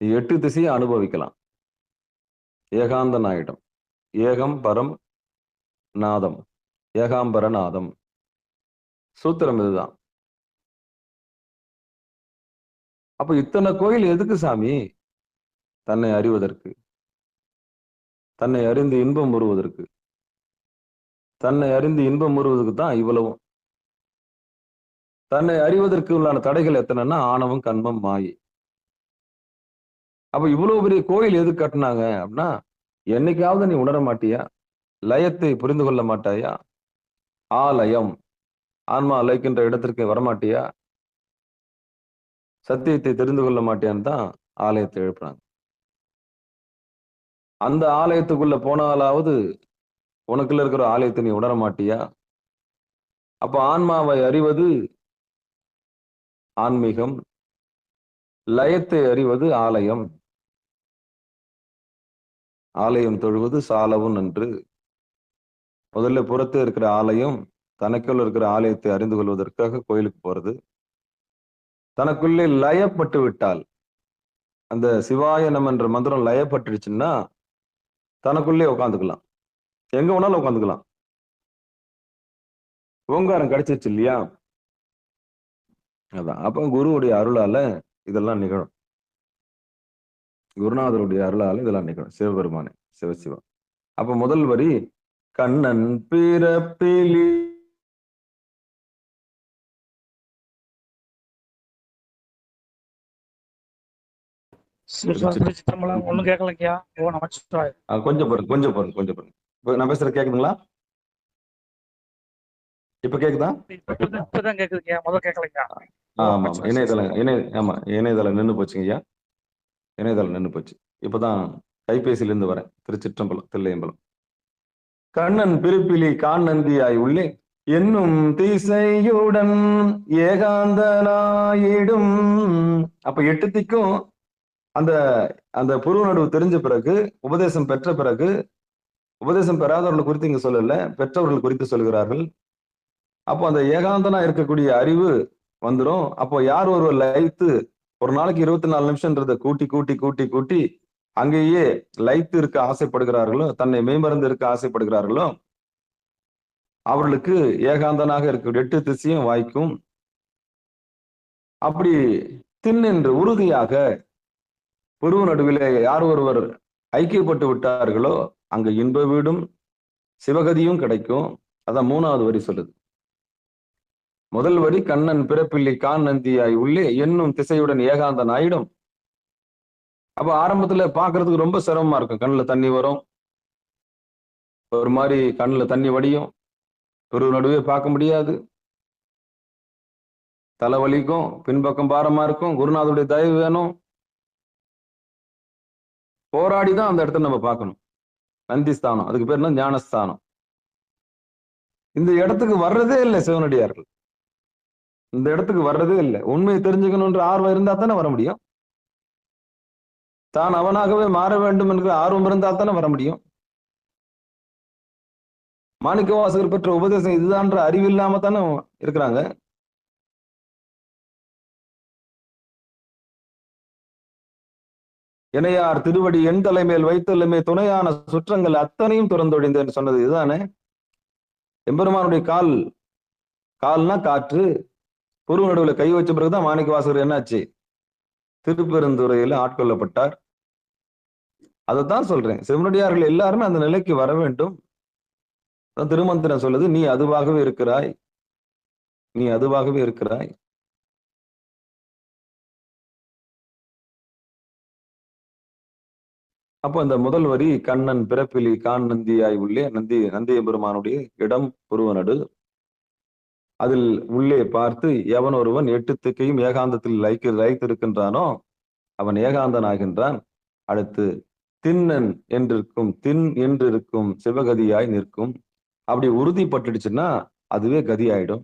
8 திசையை அனுபவிக்கலாம். ஏகாந்தனாயிடும். ஏகம் பரம் நாதம், ஏகாம்பர நாதம். சூத்திரம் இதுதான். அப்ப இத்தனை கோயில் எதுக்கு சாமி? தன்னை அறிவதற்கு, தன்னை அறிந்து இன்பம் உறுவதற்கு. தன்னை அறிந்து இன்பம் உறுவதற்கு தான் இவ்வளவும். தன்னை அறிவதற்கு உள்ளான தடைகள் எத்தனைன்னா ஆணவம், கண்மம், மாயை. அப்ப இவ்வளவு பெரிய கோயில் எது கட்டினாங்க அப்படின்னா, என்னைக்காவது நீ உணர மாட்டியா? லயத்தை புரிந்து கொள்ள மாட்டாயா? ஆலயம், ஆன்மா லயிக்கின்ற இடத்திற்கு வரமாட்டியா? சத்தியத்தை தெரிந்து கொள்ள மாட்டியான்னு தான் ஆலயத்தை எழுப்புறாங்க. அந்த ஆலயத்துக்குள்ள போனாலாவது உனக்குள்ள இருக்கிற ஆலயத்தை நீ உணர மாட்டியா? அப்ப ஆன்மாவை அறிவது ஆன்மீகம், லயத்தை அறிவது ஆலயம். ஆலயம் தொழுவது சாலவும் நன்று. முதல்ல புறத்தே இருக்கிற ஆலயம், தனக்குள்ள இருக்கிற ஆலயத்தை அறிந்து கொள்வதற்காக கோயிலுக்கு போறது. தனக்குள்ளே லயப்பட்டு விட்டால், அந்த சிவாய நம என்ற மந்திரம் லயப்பட்டுடுச்சுன்னா தனக்குள்ளே உட்காந்துக்கலாம். எங்க வேணாலும் உட்காந்துக்கலாம். ஓங்காரம் கிடைச்சிருச்சு இல்லையா? அதான். அப்ப குருவுடைய அருளால இதெல்லாம் நிகழும். குருநாதருடைய அருளால இதெல்லாம் நிகழும். சிவபெருமானே, சிவசிவா. அப்ப முதல் வரி கண்ணன் பிறப்பிலி. ஒண்ணும் கேட்கலையா? ஓ நமச்சிவாய். கொஞ்சம் பாருங்க, கொஞ்சம் பாருங்க, கொஞ்சம் பாருங்க. இப்ப நான் பேசுறது கேக்குதுங்களா? இப்ப கேக்குதா? இப்பதான் கேக்குதுங்க. முதல்ல கேட்கலையா? ஆமா, இணையதளம் நின்னு போச்சுங்க ஐயா. இணையதளம் நின்னு போச்சு. இப்பதான் கைபேசியில இருந்து வரேன். திருச்சிற்றம்பலம், தில்லையம்பலம். கண்ணன் பிறப்பிலி காணந்தியாய் உள்ளே என்னும் திசையுடன் ஏகாந்தனாயிடும். அப்ப 8 திக்கும் அந்த அந்த புருவ நடுவு தெரிஞ்ச பிறகு, உபதேசம் பெற்ற பிறகு, உபதேசம் பெறாதவர்கள் குறித்து இங்க சொல்லல, பெற்றவர்கள் குறித்து சொல்கிறார்கள். அப்போ அந்த ஏகாந்தனா இருக்கக்கூடிய அறிவு வந்துடும். அப்போ யார் ஒருவர் லயித்து ஒரு நாளைக்கு 24 நிமிஷம்ன்றதை கூட்டி கூட்டி கூட்டி கூட்டி அங்கேயே லயித்து இருக்க ஆசைப்படுகிறார்களோ, தன்னை மெய்மறந்து இருக்க ஆசைப்படுகிறார்களோ, அவர்களுக்கு ஏகாந்தனாக இருக்க 8 திசையும் வாய்க்கும். அப்படி திண்ணென்று உறுதியாக புருவ நடுவிலே யார் ஒருவர் ஐக்கியப்பட்டு விட்டார்களோ அங்க இன்ப வீடும் சிவகதியும் கிடைக்கும். அதான் 3வது வரி சொல்லுது. முதல் வரி கண்ணன் பிறப்பில்லி கான் நந்தியாய் உள்ளே என்னும் திசையுடன் ஏகாந்தன் ஆயிடும். அப்ப ஆரம்பத்துல பாக்குறதுக்கு ரொம்ப சிரமமா இருக்கும். கண்ணுல தண்ணி வரும், ஒரு மாதிரி கண்ணுல தண்ணி வடியும், புருவ நடுவே பார்க்க முடியாது, தலைவலிக்கும், பின்பக்கம் பாரமா இருக்கும், குருநாதருடைய தயவு வேணும். போராடி தான் அந்த இடத்த நம்ம பார்க்கணும். நந்தி ஸ்தானம், அதுக்கு பேர் என்ன? ஞானஸ்தானம். இந்த இடத்துக்கு வர்றதே இல்லை சிவனடியார்கள். இந்த இடத்துக்கு வர்றதே இல்லை. உண்மையை தெரிஞ்சுக்கணுன்ற ஆர்வம் இருந்தா தானே வர முடியும். தான் அவனாகவே மாற வேண்டும் என்கிற ஆர்வம் இருந்தா தானே வர முடியும். மாணிக்கவாசகர் பெற்ற உபதேசம் இதுதான்ற அறிவு இல்லாம தானே இருக்கிறாங்க. இணையார் திருவடி என் தலைமையில் வைத்தலுமே துணையான சுற்றங்கள் அத்தனையும் துறந்தொழிந்தேன்னு சொன்னது இதுதானே. எம்பெருமானுடைய கால்னா காற்று. புருவ நடுவுல கை வச்ச பிறகுதான் மாணிக்கவாசகர் என்னாச்சு? திருப்பெருந்துறையில ஆட்கொள்ளப்பட்டார். அதைத்தான் சொல்றேன். சிவனடியார்கள் எல்லாருமே அந்த நிலைக்கு வர வேண்டும். திருமந்திரம் சொல்லுது, நீ அதுவாகவே இருக்கிறாய், நீ அதுவாகவே இருக்கிறாய். அப்போ அந்த முதல் வரி, கண்ணன் பிறப்பிலி கான் நந்தியாய் உள்ளே, நந்திய பெருமானுடைய இடம் புருவனடு. அதில் உள்ளே பார்த்து எவன் ஒருவன் 8 திக்கையும் ஏகாந்தத்தில் லைத்திருக்கின்றானோ அவன் ஏகாந்தன் ஆகின்றான். அடுத்து திண்ணன் என்றிருக்கும், தின் என்றிருக்கும் சிவகதியாய் நிற்கும். அப்படி உறுதிப்பட்டுடுச்சுன்னா அதுவே கதி ஆயிடும்.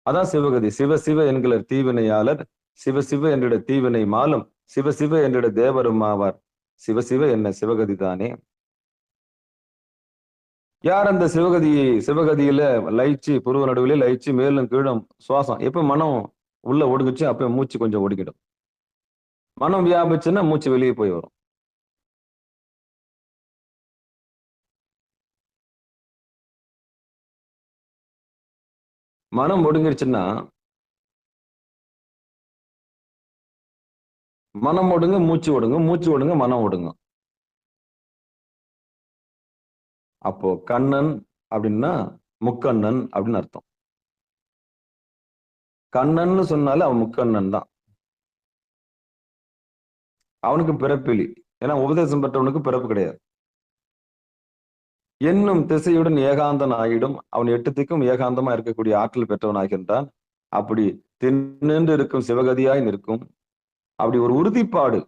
அதான் சிவகதி. சிவ சிவ என்கிற தீவினையாளர், சிவ சிவ என்றிட தீவினை மாலும், சிவ சிவ என்றிட தேவரும் ஆவார். சிவ சிவ என்ன சிவகதி தானே. யார் அந்த சிவகதியில லயிச்சு, புருவ நடுவிலே லயிச்சு மேலும் கீழும் சுவாசம். எப்ப மனம் உள்ள ஒடுங்குச்சு அப்ப மூச்சு கொஞ்சம் ஒடுக்கிடும். மனம் வியாபிச்சுன்னா மூச்சு வெளியே போய் வரும். மனம் ஒடுங்கிருச்சுன்னா, மனம் ஒடுங்க மூச்சு ஒடுங்க, மூச்சு ஒடுங்க மனம் ஒடுங்க. அப்போ கண்ணன் அப்படின்னா முக்கண்ணன் அப்படின்னு அர்த்தம். கண்ணன்னு சொன்னாலே அவன் முக்கண்ணன் தான். அவனுக்கு பிறப்பிலி. ஏன்னா உபதேசம் பெற்றவனுக்கு பிறப்பு கிடையாது. என்னும் திசையுடன் ஏகாந்தன் ஆயிடும். அவன் 8 திக்கும் ஏகாந்தமா இருக்கக்கூடிய ஆற்றல் பெற்றவன் ஆகின்றான். அப்படி தின்னு இருக்கும் சிவகதியாய் நிற்கும். அப்படி ஒரு உறுதிப்பாடு,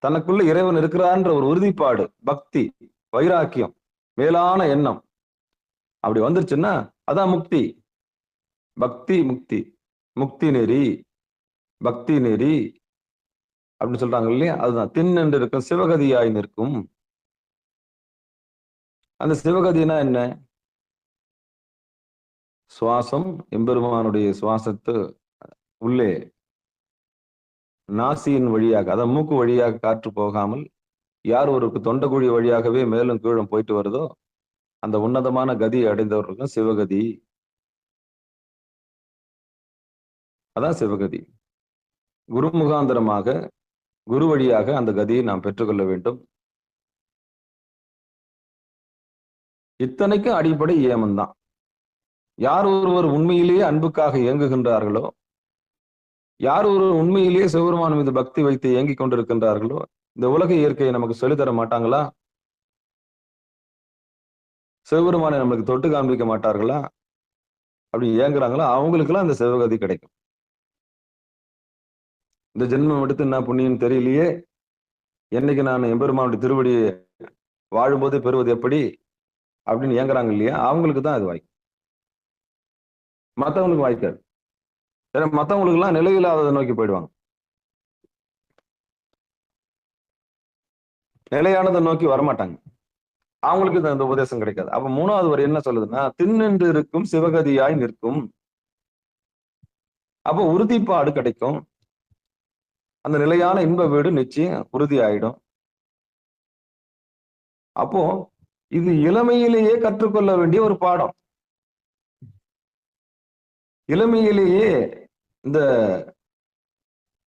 தனக்குள்ள இறைவன் இருக்கிறான்ற ஒரு உறுதிப்பாடு, பக்தி, வைராக்கியம், மேலான எண்ணம் அப்படி வந்துருச்சுன்னா அதான் முக்தி. பக்தி முக்தி, முக்தி நெறி, பக்தி நெறி அப்படின்னு சொல்றாங்க இல்லையா? அதுதான் தின்னு இருக்கும் சிவகதியாய் நிற்கும். அந்த சிவகதினா என்ன? சுவாசம், எம்பெருமானுடைய சுவாசத்து உள்ளே நாசியின் வழியாக, அதான் மூக்கு வழியாக காற்று போகாமல் யார் ஒருக்கு தொண்டக்குழி வழியாகவே மேலும் கீழும் போயிட்டு வருதோ அந்த உன்னதமான கதியை அடைந்தவர்களுக்கும் சிவகதி. அதான் சிவகதி. குரு முகாந்தரமாக, குரு வழியாக அந்த கதியை நாம் பெற்றுக்கொள்ள வேண்டும். இத்தனைக்கும் அடிப்படை ஏமன்தான். யார் ஒருவர் உண்மையிலேயே அன்புக்காக இயங்குகின்றார்களோ, யார் ஒரு உண்மையிலேயே சிவபெருமான் மீது பக்தி வைத்து இயங்கிக் கொண்டிருக்கின்றார்களோ, இந்த உலக இயற்கையை நமக்கு சொல்லித்தர மாட்டாங்களா? சிவபெருமானை நம்மளுக்கு தொட்டு காண்பிக்க மாட்டார்களா? அப்படி இயங்குறாங்களா? அவங்களுக்கெல்லாம் இந்த சிவகதி கிடைக்கும். இந்த ஜென்மம் எடுத்து என்ன புண்ணியம் தெரியலையே, என்னைக்கு நான் எம்பெருமானுடைய திருவடியை வாழும்போது பெறுவது எப்படி அப்படின்னு இயங்குறாங்க இல்லையா? அவங்களுக்கு தான் அது வாய்க்கும், மற்றவங்களுக்கு வாய்க்காது. ஏன்னா மற்றவங்களுக்கு எல்லாம் நிலையில்லாததை நோக்கி போயிடுவாங்க, நிலையானதை நோக்கி வரமாட்டாங்க. அவங்களுக்கு இந்த உபதேசம் கிடைக்காது. அப்ப 3வது வரி என்ன சொல்லுதுன்னா, தின்னு இருக்கும் சிவகதியாய் நிற்கும். அப்போ உறுதிப்பாடு கிடைக்கும். அந்த நிலையான இன்ப வீடு நிச்சயம் உறுதி ஆயிடும். அப்போ இது இளமையிலேயே கற்றுக்கொள்ள வேண்டிய ஒரு பாடம். இளமையிலேயே இந்த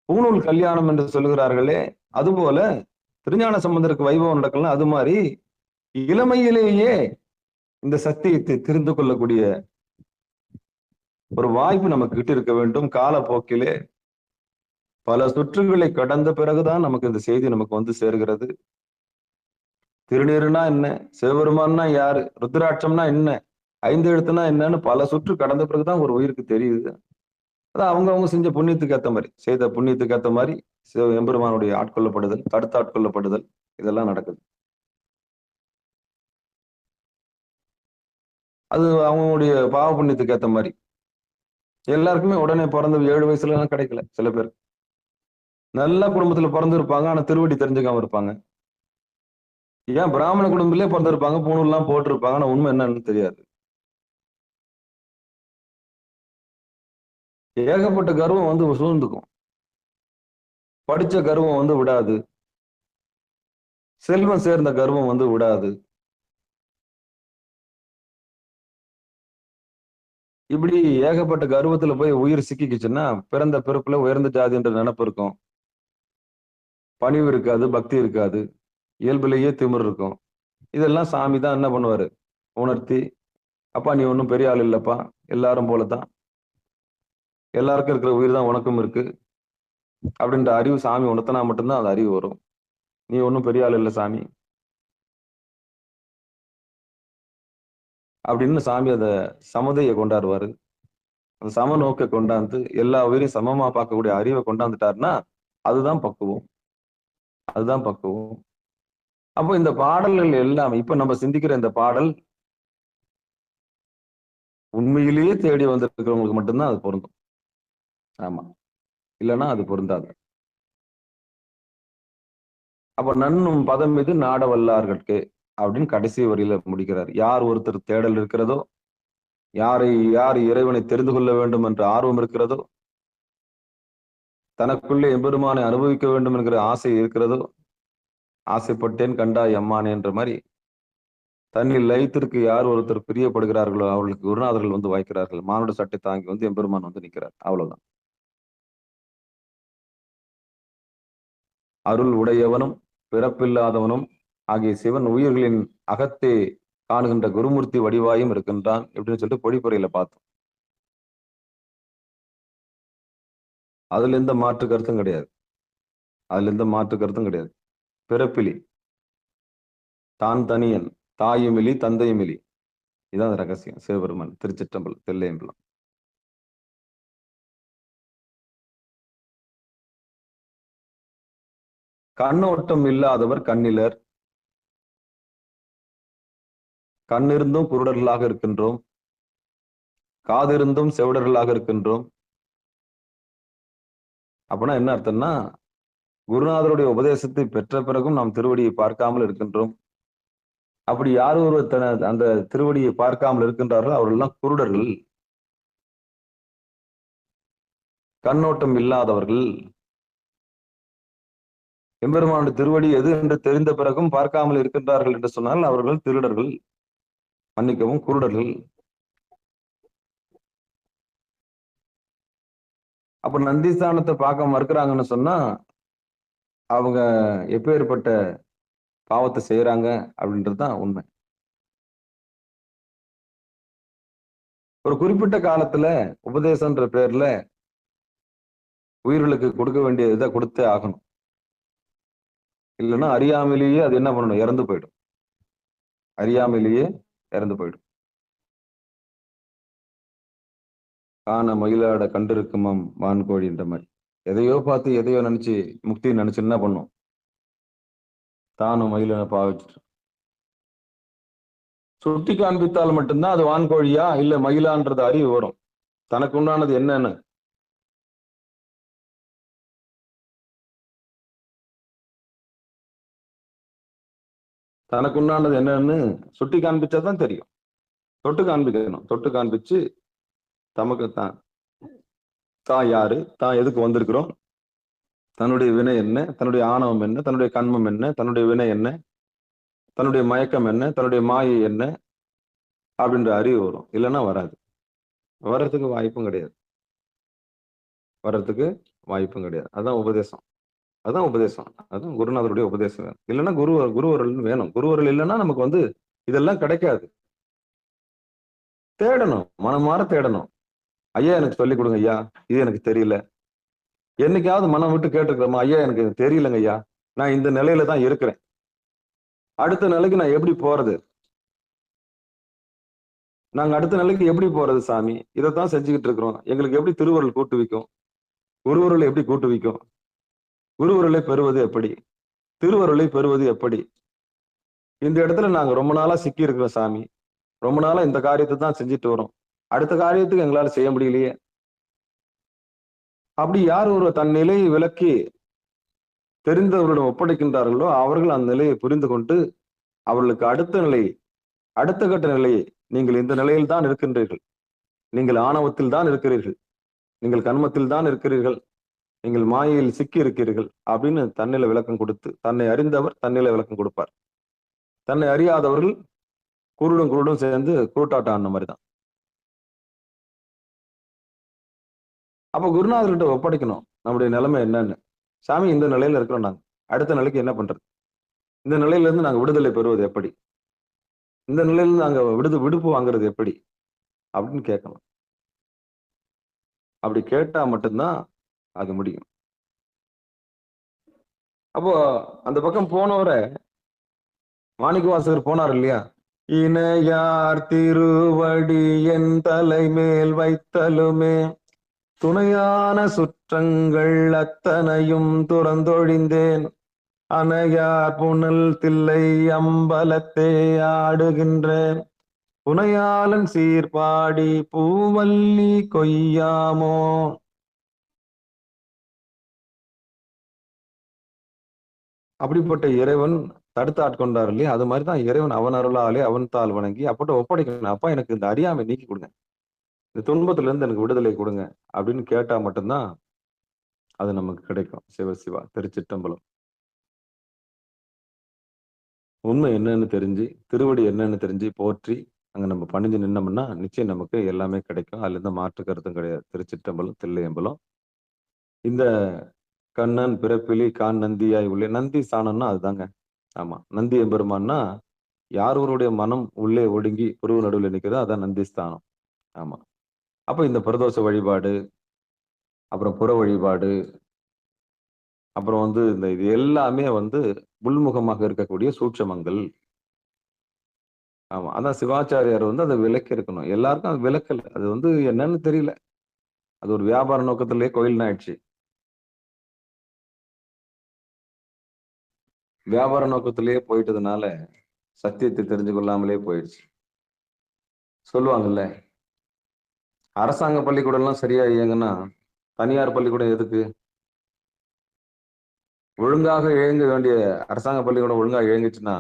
பூணூல் கல்யாணம் என்று சொல்லுகிறார்களே, அதுபோல திருஞான சம்பந்தருக்கு வைபவம் நடக்கலாம். அது மாதிரி இளமையிலேயே இந்த சத்தியத்தை தெரிந்து கொள்ளக்கூடிய ஒரு வாய்ப்பு நமக்கு கிட்ட இருக்க வேண்டும். காலப்போக்கிலே பல சுற்றுகளை கடந்த பிறகுதான் நமக்கு இந்த செய்தி நமக்கு வந்து சேர்கிறது. திருநீருனா என்ன, சிவபெருமான்னா யாரு, ருத்ராட்சம்னா என்ன, 5 எழுத்துனா என்னன்னு பல சுற்று கடந்த பிறகுதான் ஒரு உயிருக்கு தெரியுது. அதான் அவங்க செஞ்ச புண்ணியத்துக்கு ஏத்த மாதிரி, செய்த புண்ணியத்துக்கு ஏத்த மாதிரி எம்பெருமானுடைய ஆட்கொள்ளப்படுதல், தடுத்து ஆட்கொள்ளப்படுதல், இதெல்லாம் நடக்குது. அது அவங்களுடைய பாவ புண்ணியத்துக்கு ஏத்த மாதிரி. எல்லாருக்குமே உடனே பிறந்த 7 வயசுல எல்லாம் கிடைக்கல. சில பேர் நல்ல குடும்பத்துல பிறந்து இருப்பாங்க, ஆனா திருவடி தெரிஞ்சுக்காம இருப்பாங்க. ஏன் பிராமண குடும்பத்திலே பிறந்திருப்பாங்க, பூணூல்லாம் போட்டிருப்பாங்க, ஆனா உண்மை என்னன்னு தெரியாது. ஏகப்பட்ட கர்வம் வந்து சூழ்ந்துக்கும். படிச்ச கர்வம் வந்து விடாது. செல்வம் சேர்ந்த கர்வம் வந்து விடாது. இப்படி ஏகப்பட்ட கர்வத்துல போய் உயிர் சிக்கிக்குச்சுன்னா பிறந்த பிறப்புல உயர்ந்த ஜாதி என்ற நினைப்பு இருக்கும். பணிவு இருக்காது, பக்தி இருக்காது, இயல்பிலேயே திமிர் இருக்கும். இதெல்லாம் சாமி தான் என்ன பண்ணுவாரு, உணர்த்தி, அப்பா நீ ஒன்றும் பெரிய ஆள் இல்லப்பா, எல்லாரும் போலதான், எல்லாருக்கும் இருக்கிற உயிர் தான் உனக்கும் இருக்கு அப்படின்ற அறிவு சாமி உணர்த்தினா மட்டும்தான் அந்த அறிவு வரும். நீ ஒன்றும் பெரிய ஆள் இல்லை சாமி அப்படின்னு சாமி அதை சமதையை கொண்டாடுவாரு. அந்த சம நோக்கை கொண்டாந்து எல்லா உயிரையும் சமமா பார்க்கக்கூடிய அறிவை கொண்டாந்துட்டாருன்னா அதுதான் பக்குவம். அதுதான் பக்குவம். அப்போ இந்த பாடல்கள் எல்லாம் இப்ப நம்ம சிந்திக்கிற இந்த பாடல் உண்மையிலேயே தேடி வந்திருக்கிறவங்களுக்கு மட்டும்தான் அது பொருந்தும். ஆமா, இல்லைன்னா அது பொருந்தாது. அப்ப நன்னும் பதம் மீது நாட வல்லார்களுக்கு அப்படின்னு கடைசி வரியில முடிக்கிறார். யார் ஒருத்தர் தேடல் இருக்கிறதோ, யார் இறைவனை தெரிந்து கொள்ள வேண்டும் என்ற ஆர்வம் இருக்கிறதோ, தனக்குள்ளே எம்பெருமானை அனுபவிக்க வேண்டும் என்கிற ஆசை இருக்கிறதோ, ஆசைப்பட்டேன் கண்டாய் அம்மானே என்ற மாதிரி தன்னில் லயித்திற்கு யார் ஒருத்தர் பிரியப்படுகிறார்களோ அவர்களுக்கு குருநாதர்கள் வந்து வாய்க்கிறார்கள். மானுட சட்டை தாங்கி வந்து எம்பெருமான் வந்து நிற்கிறார். அவ்வளவுதான். அருள் உடையவனும் பிறப்பில்லாதவனும் ஆகிய சிவன் உயிர்களின் அகத்தே காணுகின்ற குருமூர்த்தி வடிவாயும் இருக்கின்றான் எப்படின்னு சொல்லிட்டு பொழிப்புரையில பார்த்தோம். அதுல எந்த மாற்று கருத்தும் கிடையாது. பிறப்பிலி, தான் தனியன், தாயுமிலி தந்தையுமிலி, இதான் ரகசியம். சிவபெருமான் திருச்சிற்றம்பலம் தில்லையம்பலம். கண்ணோட்டம் இல்லாதவர் கண்ணிலர், கண்ணிருந்தும் குருடர்களாக இருக்கின்றோம், காதிருந்தும் செவிடர்களாக இருக்கின்றோம். அப்படின்னா என்ன அர்த்தம்னா, குருநாதருடைய உபதேசத்தை பெற்ற பிறகும் நாம் திருவடியை பார்க்காமல் இருக்கின்றோம். அப்படி யார் ஒருவர் அந்த திருவடியை பார்க்காமல் இருக்கின்றார்களோ அவர்கள்லாம் குருடர்கள், கண்ணோட்டம் இல்லாதவர்கள். எம்பெருமானுடைய திருவடி எது என்று தெரிந்த பிறகும் பார்க்காமல் இருக்கின்றார்கள் என்று சொன்னால் அவர்கள் திருடர்கள், மன்னிக்கவும் குருடர்கள். அப்ப நந்திஸ்தானத்தை பார்க்க மறுக்கிறாங்கன்னு சொன்னா அவங்க எப்பேற்பட்ட பாவத்தை செய்யறாங்க அப்படின்றதுதான் உண்மை. ஒரு குறிப்பிட்ட காலத்துல உபதேசம்ன்ற பேர்ல உயிர்களுக்கு கொடுக்க வேண்டிய இதை கொடுத்தே ஆகணும். இல்லைன்னா அறியாமையிலேயே அது என்ன பண்ணணும், இறந்து போயிடும். அறியாமையிலேயே இறந்து போயிடும். காண மயிலாட கண்டிருக்குமாம் வான்கோழின்ற மாதிரி எதையோ பார்த்து எதையோ நினைச்சு முக்தி நினைச்சு என்ன பண்ணும், தானும் மயிலனை பாவிச்சுட்டு சுட்டி காண்பித்தால் மட்டும்தான் அது வான்கோழியா இல்ல மயிலான்றது அறிவு வரும். தனக்கு உண்டானது என்னன்னு சுட்டி காண்பிச்சாதான் தெரியும். தொட்டு காண்பிக்கணும். தொட்டு காண்பிச்சு தமக்கு தான் யாரு, தான் எதுக்கு வந்திருக்கிறோம், தன்னுடைய வினை என்ன, தன்னுடைய ஆணவம் என்ன, தன்னுடைய கண்மம் என்ன, தன்னுடைய வினை என்ன, தன்னுடைய மயக்கம் என்ன, தன்னுடைய மாயை என்ன அப்படின்ற அறிவு வரும். இல்லைன்னா வராது. வர்றதுக்கு வாய்ப்பும் கிடையாது. அதான் உபதேசம். அதான் குருநாதருடைய உபதேசம் வேணும். இல்லைன்னா குருவர்கள் வேணும். குருவர்கள் இல்லைன்னா நமக்கு வந்து இதெல்லாம் கிடைக்காது. தேடணும், மனமாற தேடணும். ஐயா எனக்கு சொல்லிக் கொடுங்க ஐயா, இது எனக்கு தெரியல. என்னைக்காவது மனம் விட்டு கேட்டுக்கிறோமா, ஐயா எனக்கு தெரியலங்க ஐயா, நான் இந்த நிலையில தான் இருக்கிறேன், அடுத்த நிலைக்கு நான் எப்படி போறது, நாங்க அடுத்த நிலைக்கு எப்படி போறது சாமி, இதைத்தான் செஞ்சுக்கிட்டு இருக்கிறோம், எங்களுக்கு எப்படி திருவருள் கூட்டு வைக்கும், குருவருள் எப்படி கூட்டு வைக்கும், குருவருளை பெறுவது எப்படி, திருவருளை பெறுவது எப்படி? இந்த இடத்துல நாங்க ரொம்ப நாளா சிக்கி இருக்கிறோம் சாமி. ரொம்ப நாளா இந்த காரியத்தை தான் செஞ்சுட்டு வரோம். அடுத்த காரியத்துக்கு எங்களால செய்ய முடியலையே. அப்படி யார் ஒரு தன் நிலையை விலக்கி தெரிந்தவர்களிடம் ஒப்படைக்கின்றார்களோ அவர்கள் அந்த நிலையை புரிந்து கொண்டு அவர்களுக்கு அடுத்த கட்ட நிலையை, நீங்கள் இந்த நிலையில் தான் இருக்கின்றீர்கள், நீங்கள் ஆணவத்தில் தான் இருக்கிறீர்கள், நீங்கள் கர்மத்தில் தான் இருக்கிறீர்கள், நீங்கள் மாயையில் சிக்கி இருக்கிறீர்கள் அப்படின்னு தன்னிலை விளக்கம் கொடுத்து, தன்னை அறிந்தவர் தன்னிலை விளக்கம் கொடுப்பார். தன்னை அறியாதவர்கள் குருடும் சேர்ந்து குருட்டாட்டம் ஆன மாதிரி தான். அப்ப குருநாதர்கிட்ட ஒப்படைக்கணும் நம்முடைய நிலைமை என்னன்னு. சாமி, இந்த நிலையில இருக்கிறோம், நாங்க அடுத்த நிலைக்கு என்ன பண்றது, இந்த நிலையில இருந்து நாங்க விடுதலை பெறுவது எப்படி, இந்த நிலையில இருந்து நாங்க விடுப்பு வாங்குறது எப்படி அப்படின்னு கேட்கணும். அப்படி கேட்டா மட்டும்தான் அது முடியும். அப்போ அந்த பக்கம் போனவரை மாணிக்கவாசகர் போனார் இல்லையா, இணையார் திருவடி என் தலை மேல் வைத்தலுமே துணையான சுற்றங்கள் அத்தனையும் துறந்தொழிந்தேன், அணையார் புனல் தில்லை அம்பலத்தே ஆடுகின்றேன், புனையாளன் சீர்பாடி பூவல்லி கொய்யாமோ. அப்படிப்பட்ட இறைவன் தடுத்து ஆட்கொண்டார் இல்லையா, அது மாதிரிதான் இறைவன் அவன் அருளாலே அவன் தாள் வணங்கி அப்பட்ட ஒப்படைக்கணும். அப்பா, எனக்கு இந்த அறியாமை நீக்கி கொடுங்க, இந்த துன்பத்துல இருந்து எனக்கு விடுதலை கொடுங்க அப்படின்னு கேட்டா மட்டும்தான் அது நமக்கு கிடைக்கும். சிவசிவா, திருச்சிற்றம்பலம். உண்மை என்னன்னு தெரிஞ்சு, திருவடி என்னன்னு தெரிஞ்சு போற்றி அங்க நம்ம பணிஞ்சு நின்னோம்னா நிச்சயம் நமக்கு எல்லாமே கிடைக்கும். அதுல இருந்து மாற்று கருத்தும் கிடையாது. திருச்சிற்றம்பலம், தில்லையம்பலம். இந்த கண்ணன் பிறப்பிலி கான் நந்தியாய் உள்ளே, நந்தி ஸ்தானம்னா அதுதாங்க. ஆமா, நந்தி எம்பெருமான்னா யார் ஒருவருடைய மனம் உள்ளே ஒடுங்கி புருவ நடுவில் நிற்கிறதோ அதான் நந்தி ஸ்தானம். ஆமா. அப்ப இந்த பிரதோஷ வழிபாடு, அப்புறம் புற வழிபாடு, அப்புறம் இந்த இது எல்லாமே உள்முகமாக இருக்கக்கூடிய சூட்சமங்கள். ஆமா, அதான் சிவாச்சாரியார் அதை விளக்கி இருக்கணும். எல்லாருக்கும் அது விளக்கல. அது என்னன்னு தெரியல. அது ஒரு வியாபார நோக்கத்திலேயே கோயில் ஆயிடுச்சு. வியாபார நோக்கத்திலேயே போயிட்டதுனால சத்தியத்தை தெரிஞ்சு கொள்ளாமலே போயிடுச்சு. சொல்லுவாங்கல்ல, அரசாங்க பள்ளிக்கூடம் எல்லாம் சரியா இயங்குனா தனியார் பள்ளிக்கூடம் எதுக்கு? ஒழுங்காக இயங்க வேண்டிய அரசாங்க பள்ளிக்கூடம் ஒழுங்கா இயங்குச்சுன்னா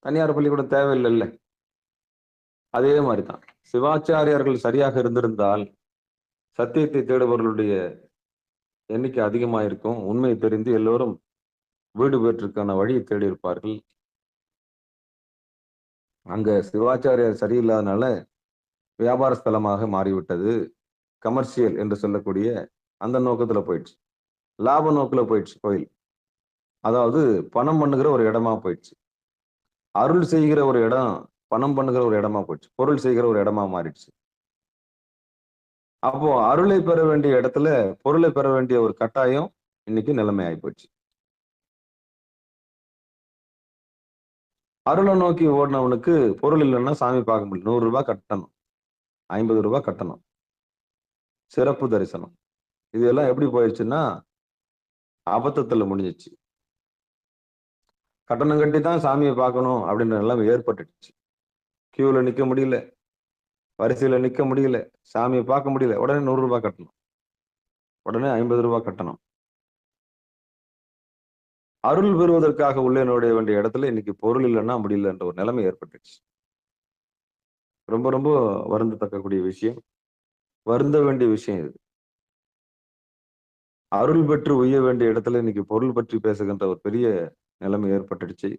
தனியார் பள்ளிக்கூடம் தேவையில்லைல்ல. அதே மாதிரிதான் சிவாச்சாரியார்கள் சரியாக இருந்திருந்தால் சத்தியத்தை தேடுபவர்களுடைய எண்ணிக்கை அதிகமாயிருக்கும். உண்மையை தெரிந்து எல்லோரும் வீடு பெற்றிருக்கான வழியை தேடி இருப்பார்கள். அங்க சிவாச்சாரியார் சரியில்லாதனால வியாபார ஸ்தலமாக மாறிவிட்டது. கமர்ஷியல் என்று சொல்லக்கூடிய அந்த நோக்கத்துல போயிடுச்சு, லாப நோக்கில போயிடுச்சு கோயில். அதாவது பணம் பண்ணுகிற ஒரு இடமா போயிடுச்சு. அருள் செய்கிற ஒரு இடம் பணம் பண்ணுகிற ஒரு இடமா போயிடுச்சு, பொருள் செய்கிற ஒரு இடமா மாறிடுச்சு. அப்போ அருளை பெற வேண்டிய இடத்துல பொருளை பெற வேண்டிய ஒரு கட்டாயம் இன்னைக்கு நிலைமை ஆகி போச்சு. அருளை நோக்கி ஓடினவனுக்கு பொருள் இல்லைன்னா சாமி பார்க்க முடியல. 100 ரூபாய் கட்டணும், 50 ரூபாய் கட்டணும், சிறப்பு தரிசனம். இது எல்லாம் எப்படி போயிடுச்சுன்னா அபத்தத்துல முடிஞ்சிச்சு. கட்டணம் கட்டி தான் சாமியை பார்க்கணும் அப்படின்ற நிலைமை ஏற்பட்டுடுச்சு. கியூல நிக்க முடியல, வரிசையில நிக்க முடியல, சாமியை பார்க்க முடியல, உடனே 100 ரூபாய் கட்டணும், உடனே 50 ரூபாய் கட்டணும். அருள் பெறுவதற்காக உள்ளே நுழைய வேண்டிய இடத்துல இன்னைக்கு பொருள் இல்லைன்னா முடியலன்ற ஒரு நிலைமை ஏற்பட்டுச்சு. ரொம்ப ரொம்ப வருந்தத்தக்கக்கூடிய விஷயம், வருந்த வேண்டிய விஷயம் இது. அருள் பெற்று உய்ய வேண்டிய இடத்துல இன்னைக்கு பொருள் பற்றி பேசுகின்ற ஒரு பெரிய நிலைமை ஏற்பட்டுடுச்சு.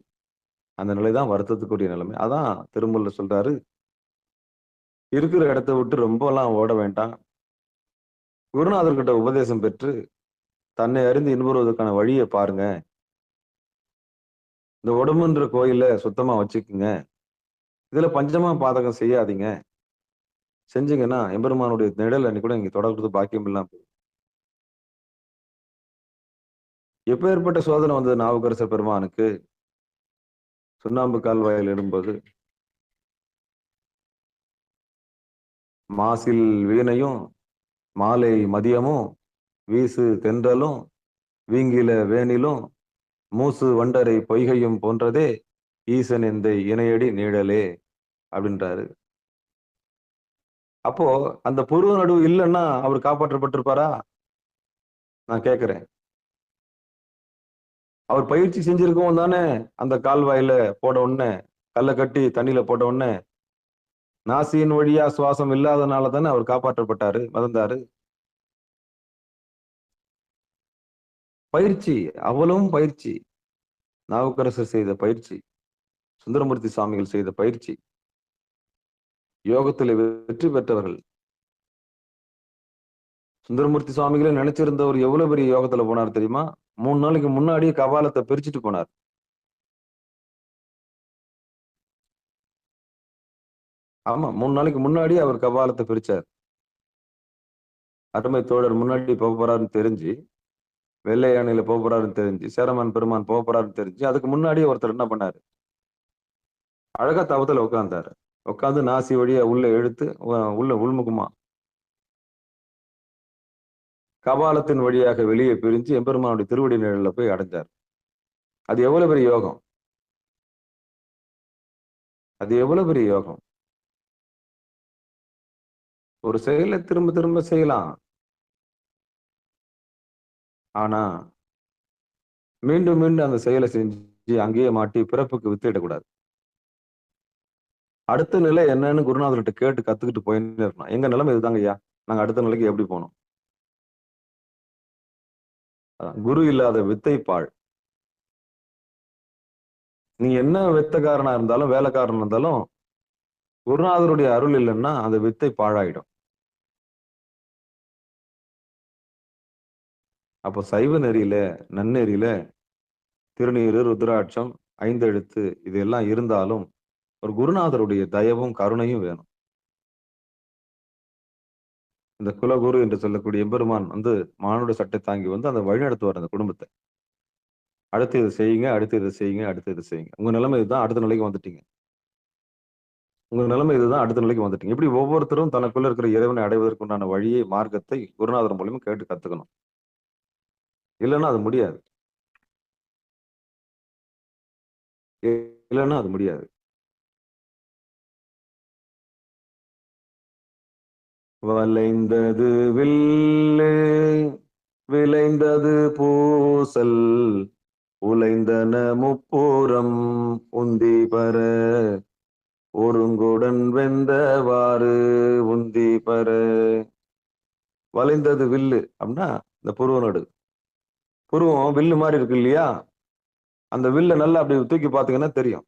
அந்த நிலைதான் வருத்தத்துக்குரிய நிலைமை. அதான் திருமூலர் சொல்றாரு, இருக்கிற இடத்த விட்டு ரொம்ப எல்லாம் ஓட வேண்டாம், குருநாதர்கிட்ட உபதேசம் பெற்று தன்னை அறிந்து இன்புறுவதற்கான வழியை பாருங்க, இந்த உடம்புன்ற கோயில சுத்தமா வச்சுக்குங்க, இதுல பஞ்சமா பாதகம் செய்யாதீங்க, செஞ்சீங்கன்னா எம்பெருமானுடைய நிழல் அன்னைக்கு கூட இங்க தொடர்றது பாக்கியம் இல்லாம போகும். எப்ப ஏற்பட்ட சோதனை வந்தது நாவுக்கரசர் பெருமானுக்கு? சுண்ணாம்பு கால்வாயில் இடும்போது மாசில் வீணையும் மாலை மதியமும் வீசு தென்றலும் வீங்கில வேனிலும் மூசு வண்டரை பொய்கையும் போன்றதே ஈசன் எந்தை இணையடி நீழலே அப்படின்றாரு. அப்போ அந்த புருவ நடுவு இல்லைன்னா அவர் காப்பாற்றப்பட்டிருப்பாரா? நான் கேட்கிறேன். அவர் பயிற்சி செஞ்சிருக்கவும் தானே அந்த கால்வாயில போட உடனே கல்லை கட்டி தண்ணியில போட்ட உடனே நாசியின் வழியா சுவாசம் இல்லாதனால தானே அவர் காப்பாற்றப்பட்டாரு, மிதந்தாரு. பயிற்சி, அவ்வளவும் பயிற்சி. நாவுக்கரசர் செய்த பயிற்சி, சுந்தரமூர்த்தி சுவாமிகள் செய்த பயிற்சி, யோகத்தில் வெற்றி பெற்றவர்கள். சுந்தரமூர்த்தி சுவாமிகளே நினைச்சிருந்தவர் எவ்வளவு பெரிய யோகத்துல போனார் தெரியுமா? 3 நாளைக்கு முன்னாடியே கபாலத்தை பிரிச்சுட்டு போனார். ஆமா, 3 நாளைக்கு முன்னாடியே அவர் கபாலத்தை பிரிச்சார். அருமை தோழர் முன்னாடி போக போறாருன்னு தெரிஞ்சு, வெள்ளை யானையில போக போறாருன்னு தெரிஞ்சு, சேரமான் பெருமான் போக போறாருன்னு தெரிஞ்சு, அதுக்கு முன்னாடியே ஒருத்தர் என்ன பண்ணாரு? அழகா தவத்துல உட்கார்ந்தாரு. உட்கார்ந்து நாசி வழியா உள்ள இழுத்து உள்ள உள்முகமா கபாலத்தின் வழியாக வெளியே பிரிஞ்சு எம்பெருமானுடைய திருவடி நிழல்ல போய் அடைஞ்சார். அது எவ்வளவு பெரிய யோகம்! அது எவ்வளவு பெரிய யோகம்! ஒரு செயலை திரும்ப திரும்ப செய்யலாம். ஆனா மீண்டும் மீண்டும் அந்த செயலை செஞ்சு அங்கேயே மாட்டி பிறப்புக்கு வித்திடக்கூடாது. அடுத்த நிலை என்னன்னு குருநாதர்கிட்ட கேட்டு கத்துக்கிட்டு போயின்னு இருக்கணும். எங்க நிலைமை இதுதாங்க ஐயா, நாங்க அடுத்த நிலைக்கு எப்படி போகணும்? குரு இல்லாத வித்தை பாழ். நீ என்ன வித்தைக்காரனா இருந்தாலும் வேலைக்காரனா இருந்தாலும் குருநாதருடைய அருள் இல்லைன்னா அந்த வித்தை பாழாயிடும். அப்போ சைவ நெறியில, நன்னெறியில திருநீறு, ருத்ராட்சம், 5 எழுத்து இதெல்லாம் இருந்தாலும் ஒரு குருநாதருடைய தயவும் கருணையும் வேணும். இந்த குலகுரு என்று சொல்லக்கூடிய எம்பெருமான் மானுட சட்டை தாங்கி அந்த வழிநடத்துவார் அந்த குடும்பத்தை. அடுத்து இதை செய்யுங்க, அடுத்து இதை செய்யுங்க, அடுத்து இதை செய்யுங்க. உங்க நிலைமை இதுதான், அடுத்த நிலைக்கு வந்துட்டீங்க. உங்க நிலைமை இதுதான், அடுத்த நிலைக்கு வந்துட்டீங்க. இப்படி ஒவ்வொருத்தரும் தனக்குள்ள இருக்கிற இறைவனை அடைவதற்குண்டான வழியை, மார்க்கத்தை குருநாதர் மூலியமா கேட்டு கத்துக்கணும். இல்லைன்னா அது முடியாது. இல்லைன்னா அது முடியாது. வளைந்தது வில்லு, விளைந்தது பூசல், உலைந்தன முப்புறம் உந்தி பர, ஒருங்குடன் வெந்தவாறு உந்தி பர. வளைந்தது வில்லு அப்படின்னா இந்த புருவ நடு. புருவம் வில்லு மாதிரி இருக்கு இல்லையா? அந்த வில்ல நல்லா அப்படி தூக்கி பார்த்தீங்கன்னா தெரியும்.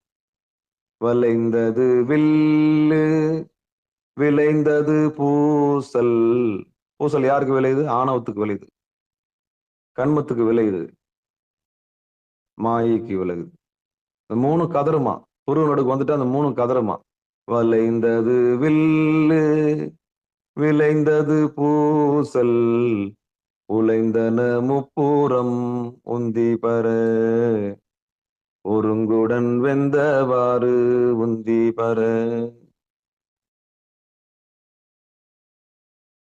வளைந்தது வில்லு, விளைந்தது பூசல். பூசல் யாருக்கு விளையுது? ஆணவத்துக்கு விளையுது. கண்மத்துக்கு விளையுது. மாயைக்கு விளையுது. 3 கதருமா. புருவ நடுக்கு வந்துட்டு அந்த 3 கதருமா. வளைந்தது வில்லு, விளைந்தது பூசல், உலைந்தன முப்புறம் உந்தி பர, ஒருங்குடன் வெந்தவாறு உந்தி பர.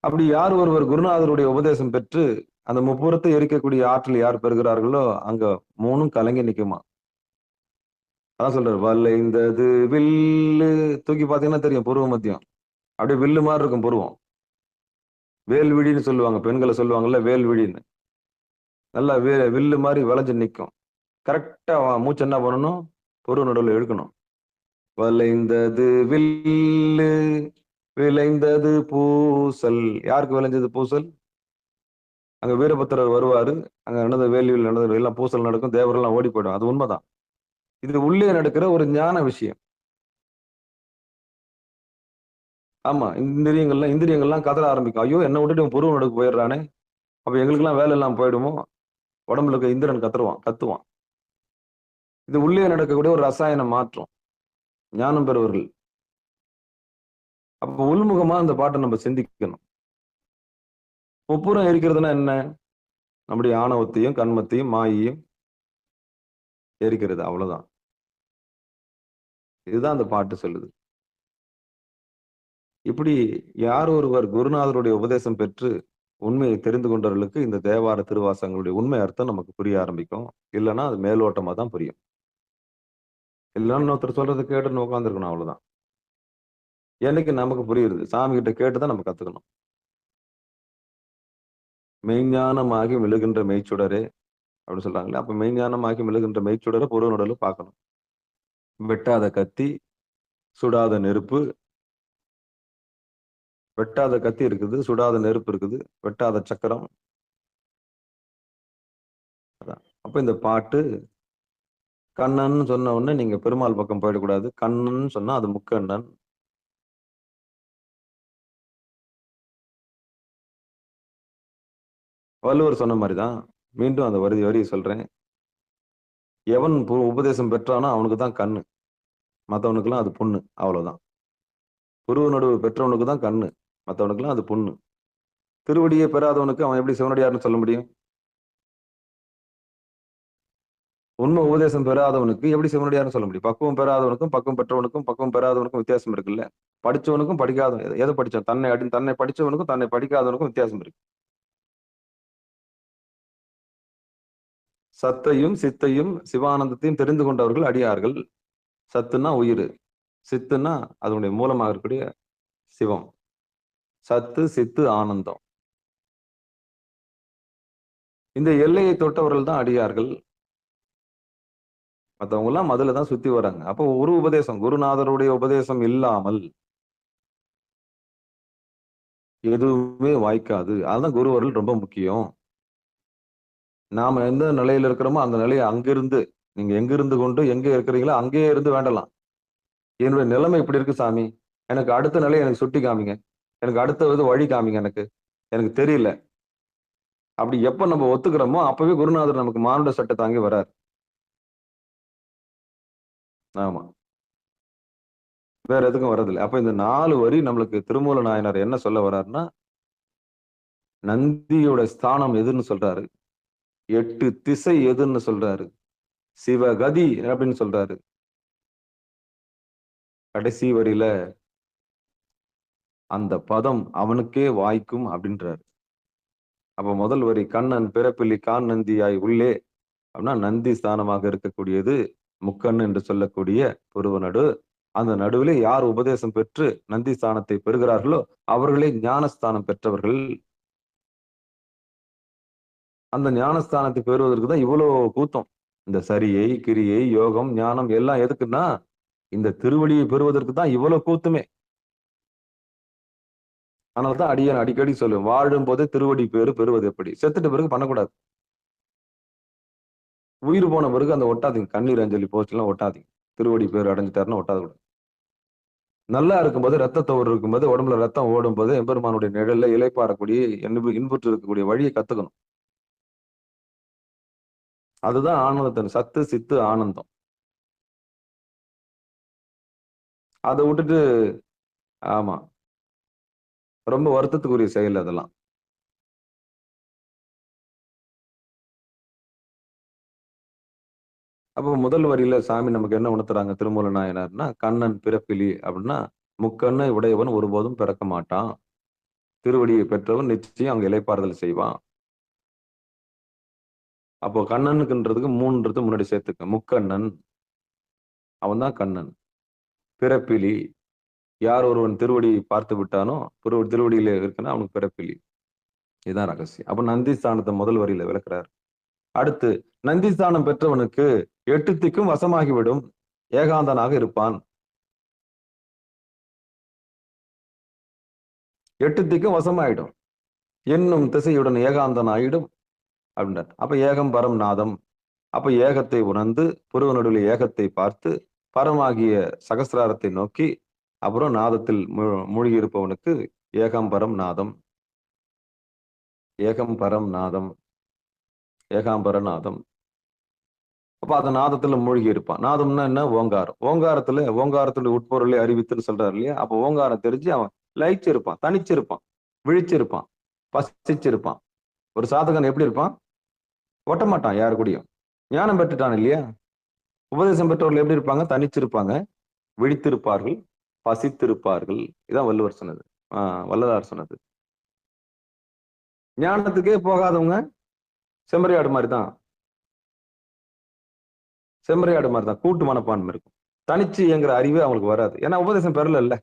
அப்படி யார் ஒருவர் குருநாதருடைய உபதேசம் பெற்று அந்த முப்புறத்தை எரிக்கக்கூடிய ஆற்றல் யார் பெறுகிறார்களோ அங்க 3ம் கலங்கி நிக்குமா. அதான் சொல்றாரு, வளைந்தது வில்லு. தூக்கி பாத்தீங்கன்னா தெரியும் புருவ மத்தியம் அப்படியே வில்லு மாதிரி இருக்கும் புருவம். வேல்விழின்னு சொல்லுவாங்க, பெண்களை சொல்லுவாங்கல்ல வேல்விழின்னு. நல்லா வில்லு மாதிரி விளைஞ்சு நிற்கும். கரெக்டா மூச்சு என்ன பண்ணணும்? புருவ நடுவில் இழுக்கணும். வளைந்தது வில்லு, விளைந்தது பூசல். யாருக்கு விளைஞ்சது பூசல்? அங்க வீரபத்திரர் வருவாரு. அங்க நடந்த வேள்வியில் நடந்த எல்லாம் பூசல் நடக்கும், தேவரெல்லாம் ஓடி போயிடும். அது உண்மைதான். இது உள்ளே நடக்கிற ஒரு ஞான விஷயம். ஆமா, இந்திரியங்கள்லாம் கதற ஆரம்பிக்கும். ஐயோ, என்ன விட்டுட்டு புருவ நடுக்கு போயிடுறானே, அப்ப எங்களுக்கெல்லாம் வேலை எல்லாம் போயிடுமோ. உடம்புல இருக்க இந்திரன் கத்துவான். இது உள்ளே நடக்கக்கூடிய ஒரு ரசாயன மாற்றம். ஞானம் பெறுவர்கள். அப்ப உள்முகமா அந்த பாட்டை நம்ம சிந்திக்கணும். முப்புறம் எரிக்கிறதுனா என்ன? நம்முடைய ஆணவத்தையும் கண்மத்தையும் மாயையும் எரிக்கிறது, அவ்வளவுதான். இதுதான் அந்த பாட்டு சொல்லுது. இப்படி யார் ஒருவர் குருநாதருடைய உபதேசம் பெற்று உண்மையை தெரிந்து கொண்டவர்களுக்கு இந்த தேவார திருவாசகங்களுடைய உண்மை அர்த்தம் நமக்கு புரிய ஆரம்பிக்கும். இல்லைன்னா அது மேலோட்டமா தான் புரியும். இல்லைன்னா இன்னொருத்தர் சொல்றதை கேட்டு உட்காந்துருக்கணும், அவ்வளவுதான். என்னைக்கு நமக்கு புரியுது, சாமி கிட்ட கேட்டுதான் நம்ம கத்துக்கணும். மெய்ஞானமாகி விழுகின்ற மெய்ச்சுடரே அப்படின்னு சொல்றாங்களே, அப்ப மெய்ஞானமாகி விழுகின்ற மெய்ச்சுடரை புறநடல பார்க்கணும். வெட்டாத கத்தி, சுடாத நெருப்பு. வெட்டாத கத்தி இருக்குது, சுடாத நெருப்பு இருக்குது, வெட்டாத சக்கரம். அப்ப இந்த பாட்டு கண்ணன் சொன்ன உடனே நீங்க பெருமாள் பக்கம் போயிடக்கூடாது. கண்ணன் சொன்னா அது முக்கண்ணன். வள்ளுவர் சொன்ன மாதிரிதான். மீண்டும் அந்த வரியை சொல்றேன். எவன் உபதேசம் பெற்றானோ அவனுக்கு தான் கண்ணு, மற்றவனுக்குலாம் அது புண்ணு. அவ்வளவுதான். குருவு நடுவு பெற்றவனுக்கு தான் கண்ணு, மற்றவனுக்குலாம் அது புண்ணு. திருவடியை பெறாதவனுக்கு அவன் எப்படி சிவனடியார்னு சொல்ல முடியும்? உண்மை உபதேசம் பெறாதவனுக்கு எப்படி சிவனடியார்னு சொல்ல முடியும்? பக்குவம் பெறாதவனுக்கும் பக்குவம் பெற்றவனுக்கும் பக்குவம் பெறாதவனுக்கும் வித்தியாசம் இருக்குல்ல. படிச்சவனுக்கும் படிக்காதவன், எதை படிச்சான்? தன்னை படிச்சவனுக்கும் தன்னை படிக்காதவனுக்கும் வித்தியாசம் இருக்கு. சத்தையும் சித்தையும் சிவானந்தத்தையும் தெரிந்து கொண்டவர்கள் அடியார்கள். சத்துன்னா உயிர், சித்துன்னா அதனுடைய மூலமாக இருக்கக்கூடிய சிவம். சத்து சித்து ஆனந்தம், இந்த எல்லையை தொட்டவர்கள் தான் அடியார்கள். மற்றவங்க எல்லாம் அதுல தான் சுத்தி வராங்க. அப்போ ஒரு உபதேசம், குருநாதருடைய உபதேசம் இல்லாமல் எதுவுமே வாய்க்காது. அதுதான் குருவர்கள் ரொம்ப முக்கியம். நாம எந்த நிலையில இருக்கிறோமோ அந்த நிலையை அங்கிருந்து, நீங்க எங்கிருந்து கொண்டு எங்க இருக்கிறீங்களோ அங்கேயே இருந்து வேண்டலாம். என்னுடைய நிலைமை இப்படி இருக்கு சாமி, எனக்கு அடுத்த நிலையை எனக்கு சுட்டி காமிங்க, எனக்கு அடுத்த வழி காமிங்க, எனக்கு தெரியல. அப்படி எப்ப நம்ம ஒத்துக்கிறோமோ அப்பவே குருநாதர் நமக்கு மானுட சட்டை தாங்கி வர்றார். ஆமா, வேற எதுக்கும் வர்றதில்லை. அப்ப இந்த 4 வரி நம்மளுக்கு திருமூல நாயனார் என்ன சொல்ல வர்றாருன்னா, நந்தியோட ஸ்தானம் எதுன்னு சொல்றாரு, 8 திசை எதுன்னு சொல்றாரு, சிவகதி அப்படின்னு சொல்றாரு. கடைசி வரியில அந்த பதம் அவனுக்கே வாய்க்கும் அப்படின்றாரு. அப்ப முதல் வரி கண்ணன் பிறப்பிலி கான் நந்தியாய் உள்ளே அப்படின்னா நந்தி ஸ்தானமாக இருக்கக்கூடியது முக்கண் என்று சொல்லக்கூடிய புருவ. அந்த நடுவிலே யார் உபதேசம் பெற்று நந்தி ஸ்தானத்தை பெறுகிறார்களோ அவர்களே ஞானஸ்தானம் பெற்றவர்கள். அந்த ஞானஸ்தானத்தை பெறுவதற்கு தான் இவ்வளவு கூத்தம். இந்த சரியை கிரியை யோகம் ஞானம் எல்லாம் எதுக்குன்னா இந்த திருவடியை பெறுவதற்கு தான் இவ்வளவு கூத்துமே. அதனால்தான் அடியன் அடிக்கடி சொல்லுவேன், வாழும் போதே திருவடி பேரு பெறுவது எப்படி, செத்துட்ட பிறகு பண்ணக்கூடாது. உயிர் போன பிறகு அந்த ஒட்டாதீங்க, கண்ணீர் அஞ்சலி போஸ்ட்லாம் ஒட்டாதீங்க. திருவடி பேர் அடைஞ்சிட்டாருன்னா ஒட்டாத கூடாது. நல்லா இருக்கும்போது, ரத்தத்தோடு இருக்கும்போது, உடம்புல ரத்தம் ஓடும் போது எம்பெருமானுடைய நிழல்ல இலைப்பாறக்கூடிய இன்புற்று இருக்கக்கூடிய வழியை கத்துக்கணும். அதுதான் ஆனந்தத்தின் சத்து சித்து ஆனந்தம். அதை விட்டுட்டு ஆமா ரொம்ப வருத்தத்துக்குரிய செயல் அதெல்லாம். அப்போ முதல் வரியில சாமி நமக்கு என்ன உணர்த்துறாங்க திருமூல நாயனார்னா, கண்ணன் பிறப்பிலி அப்படின்னா முக்கண்ணை உடையவன் ஒருபோதும் பிறக்க மாட்டான், திருவடியை பெற்றவன் நிச்சயம் அங்க இலைப்பாறுதல் செய்வான். அப்போ கண்ணனுக்குன்றதுக்கு 3 முன்னாடி சேர்த்துக்க. முக்கண்ணன் அவன் தான் கண்ணன். பிறப்பிலி யார் ஒருவன் திருவடியை பார்த்து விட்டானோ, திருவடியில இருக்குன்னா அவனுக்கு பிறப்பிலி. இதுதான் ரகசியம். அப்ப நந்தி ஸ்தானத்தை முதல் வரியில விளக்குறார். அடுத்து நந்தி ஸ்தானம் பெற்றவனுக்கு 8 திக்கும் வசமாகிவிடும், ஏகாந்தனாக இருப்பான். 8 திக்கும் வசமாயிடும், என்னும் திசையுடன் ஏகாந்தன் ஆயிடும் அப்படின்றார். அப்ப ஏகம் பரம் நாதம். அப்ப ஏகத்தை உணர்ந்து புருவ நடுவில் ஏகத்தை பார்த்து பரமாகிய சகசிராரத்தை நோக்கி அப்புறம் நாதத்தில் மூழ்கி இருப்பவனுக்கு ஏகம் பரம் நாதம். ஏகம் பரம் நாதம், ஏகாம்பர நாதம். அப்ப அந்த நாதத்துல மூழ்கி இருப்பான். நாதம்னா என்ன? ஓங்காரம். ஓங்காரத்துடைய உட்பொருளை அறிவித்துன்னு சொல்றாரு இல்லையா? அப்ப ஓங்காரம் தெரிஞ்சு அவன் லயிச்சிருப்பான், தனிச்சிருப்பான், விழிச்சிருப்பான், பசிச்சிருப்பான். ஒரு சாதகன் எப்படி இருப்பான்? ஒட்ட மாட்டான் யாரு கூடயும். ஞானம் பெற்றுட்டான் இல்லையா? உபதேசம் பெற்றவர்கள் எப்படி இருப்பாங்க? தனிச்சிருப்பாங்க, விழித்திருப்பார்கள், பசித்திருப்பார்கள். இதான் வள்ளுவர் சொன்னது, வள்ளலார் சொன்னது. ஞானத்துக்கே போகாதவங்க செம்மறியாடு மாதிரி தான். செம்மறியாடு மாதிரி தான், கூட்டு மனப்பான்மை இருக்கும். தனிச்சு இயங்குற அறிவே அவங்களுக்கு வராது. ஏன்னா உபதேசம் பெறல.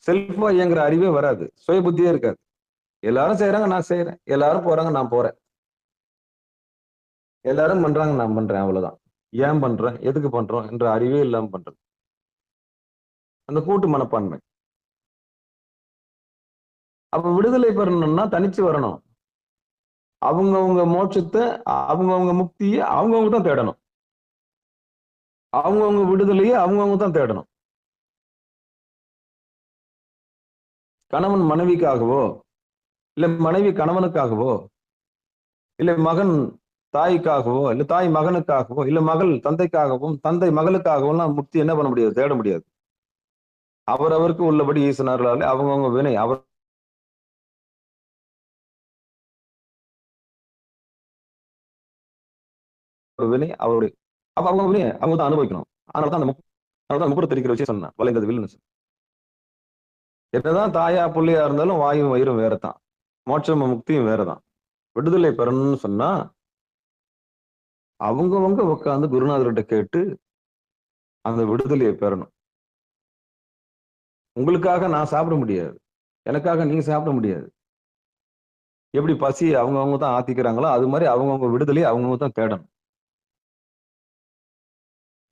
செல்ஃபா இயங்குற அறிவே வராது. சுய புத்தியே இருக்காது. எல்லாரும் செய்யறாங்க, நான் செய்யறேன். எல்லாரும் போறாங்க, நான் போறேன். எல்லாரும் பண்றாங்க, நான் பண்றேன். அவ்வளவுதான். ஏன் பண்றேன், எதுக்கு பண்றோம் என்ற அறிவே இல்லாம பண்றது. அந்த கூட்டு மனப்பான்மை. அப்ப விடுதலை பெறணும்னா தனிச்சு வரணும். அவங்கவுங்க மோட்சத்தை, அவங்கவுங்க முக்தியை அவங்கவுங்க தான் தேடணும். அவங்கவுங்க விடுதலையை அவங்கவுங்க தான் தேடணும். கணவன் மனைவிக்காகவோ, இல்ல மனைவி கணவனுக்காகவோ, இல்ல மகன் தாய்க்காகவோ, இல்ல தாய் மகனுக்காகவோ, இல்ல மகள் தந்தைக்காகவும், தந்தை மகளுக்காகவும் முக்தி என்ன பண்ண முடியாது, தேட முடியாது. அவரவருக்கு உள்ளபடி ஈசனர்களாலே அவங்கவுங்க வினை அவர் வினை அவருடைய, அப்ப அவங்க வினை அவங்க தான் அனுபவிக்கணும். அதனாலதான் முக்குற தெரிக்கிற விஷயம் சொன்னேன், வளைந்தது வில்லுன்னு. என்னதான் தாயா புள்ளையா இருந்தாலும் வாயும் வயிறும் வேறதான், மோட்சமும் முக்தியும் வேறதான். விடுதலை பெறணும்னு சொன்னா அவங்கவங்க உட்காந்து குருநாதர்கிட்ட கேட்டு அந்த விடுதலையை பெறணும். உங்களுக்காக நான் சாப்பிட முடியாது, எனக்காக நீங்க சாப்பிட முடியாது. எப்படி பசி அவங்கவுங்க தான் ஆத்திக்கிறாங்களோ அது மாதிரி அவங்கவுங்க விடுதலையை அவங்கவுங்க தான் தேடணும்.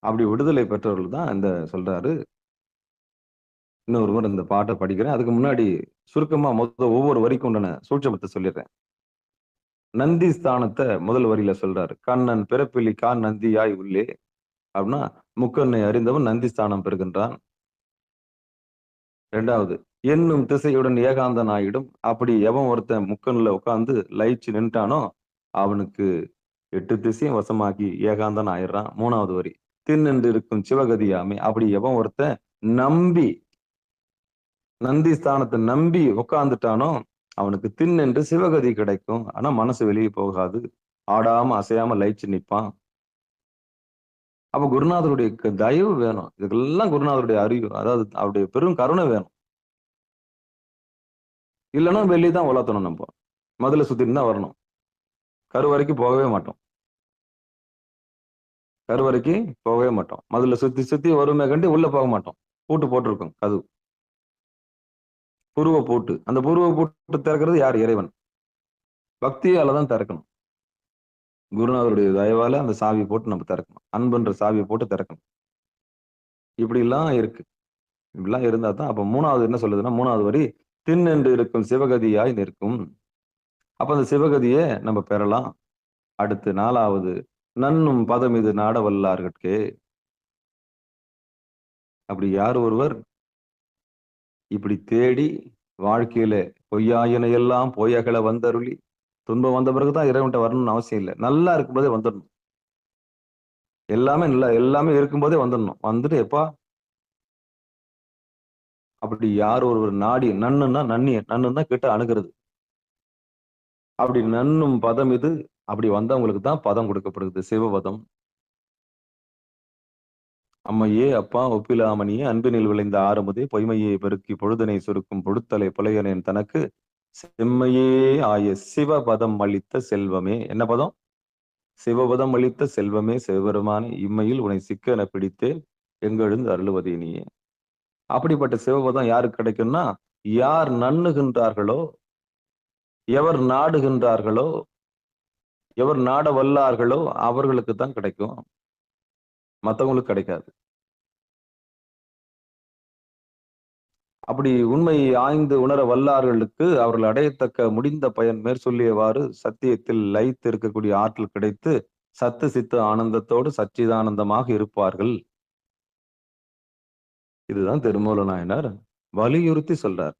அப்படி விடுதலை பெற்றவர்கள் தான் இந்த சொல்றாரு. இன்னொரு முறை இந்த பாட்டை படிக்கிறேன். அதுக்கு முன்னாடி சுருக்கமா ஒவ்வொரு வரிக்கும் உண்டான சூட்சமத்தை சொல்லிடுறேன். நந்தி ஸ்தானத்தை முதல் வரியில சொல்றாரு. கண்ணன் பிறப்பிலி கான் நந்தியாய் உள்ளே அப்படின்னா முக்கண்ணை அறிந்தவன் நந்தி ஸ்தானம் பெறுகின்றான். இரண்டாவது, என்னும் திசையுடன் ஏகாந்தன் ஆயிடும். அப்படி எவன் ஒருத்தன் முக்கன்ல உட்கார்ந்து லயிச்சு நின்றானோ அவனுக்கு 8 திசையும் வசமாக்கி ஏகாந்தன் ஆயிடுறான். மூணாவது வரி, தின்னென்று இருக்கும் சிவகதியாமே. அப்படி எவன் ஒருத்தன் நம்பி நந்தி ஸ்தானத்தை நம்பி உட்கார்ந்துட்டானோ அவனுக்கு தின்னென்று சிவகதி கிடைக்கும். ஆனா மனசு வெளியே போகாது, ஆடாம அசையாம லயிச்சு நிற்பான். அப்ப குருநாதருடைய தயவு வேணும். இதுக்கெல்லாம் குருநாதருடைய அறிவு, அதாவது அவருடைய பெரும் கருணை வேணும். இல்லைன்னா வெளியே தான் உலர்த்தணும். நம்ம முதல்ல சுத்திட்டு தான் வரணும். கருவறைக்கு போகவே மாட்டோம். கருவறைக்கு போகவே மாட்டோம். முதல்ல சுத்தி சுத்தி வருமே கண்டி உள்ள போக மாட்டோம். பூட்டு போட்டிருக்கோம் கதவு, புருவ பூட்டு. அந்த புருவ பூட்டு திறக்கிறது யார்? இறைவன். பக்தியால தான் திறக்கணும். குருநாதருடைய தயவால அந்த சாவி போட்டு நம்ம திறக்கணும். அன்புன்ற சாவியை போட்டு திறக்கணும். இப்படி எல்லாம் இருக்கு. இப்படிலாம் இருந்தா தான். அப்ப மூணாவது என்ன சொல்லுதுன்னா, மூணாவது வரி, தின்னென்று இருக்கும் சிவகதியாய் நிற்கும். அப்ப அந்த சிவகதியை நம்ம பெறலாம். அடுத்து நாலாவது, நன்னும் பதம் இது நாட வல்லார்கட்கே. அப்படி யார் ஒருவர் இப்படி தேடி வாழ்க்கையில பொய்யாயின எல்லாம் பொய்யகளை வந்தருளி, துன்பம் வந்த பிறகுதான் இறைவன்ட்ட வரணும்னு அவசியம் இல்லை. நல்லா இருக்கும்போதே வந்துடணும். எல்லாமே இருக்கும்போதே வந்துடணும். வந்துட்டு எப்பா அப்படி யார் ஒருவர் நாடி, நன்னுன்னா நன்னுன்னா கிட்ட அணுகிறது. அப்படி நன்னும் பதம் இது. அப்படி வந்தவங்களுக்கு தான் பதம் கொடுக்கப்படுகிறது, சிவபதம். அம்மையே அப்பா ஒப்பிலாமணியே அன்பினில் விளைந்த ஆறுமுதே பொய்மையே பெருக்கி பொழுதனை சுருக்கும் பொழுத்தலை புலையனேன் தனக்கு செம்மையே ஆய சிவபதம் அளித்த செல்வமே. என்ன பதம்? சிவபதம் அளித்த செல்வமே. சிவபெருமானே, இம்மையில் உன்னை சிக்கன பிடித்தேன், எங்கெழுந்து அருளுவதே நீயே. அப்படிப்பட்ட சிவபதம் யாருக்கு கிடைக்கும்னா, யார் நண்ணுகின்றார்களோ, எவர் நாடுகின்றார்களோ, எவர் நாட வல்லார்களோ அவர்களுக்கு தான் கிடைக்கும், மற்றவங்களுக்கு கிடைக்காது. அப்படி உண்மை ஆய்ந்து உணர வல்லார்களுக்கு அவர்கள் அடையத்தக்க முடிந்த பயன் மேற்சொல்லியவாறு சத்தியத்தில் லயித்து இருக்கக்கூடிய ஆற்றல் கிடைத்து சத்து சித்து ஆனந்தத்தோடு சச்சிதானந்தமாக இருப்பார்கள். இதுதான் திருமூல நாயனார் வலியுறுத்தி சொல்றார்.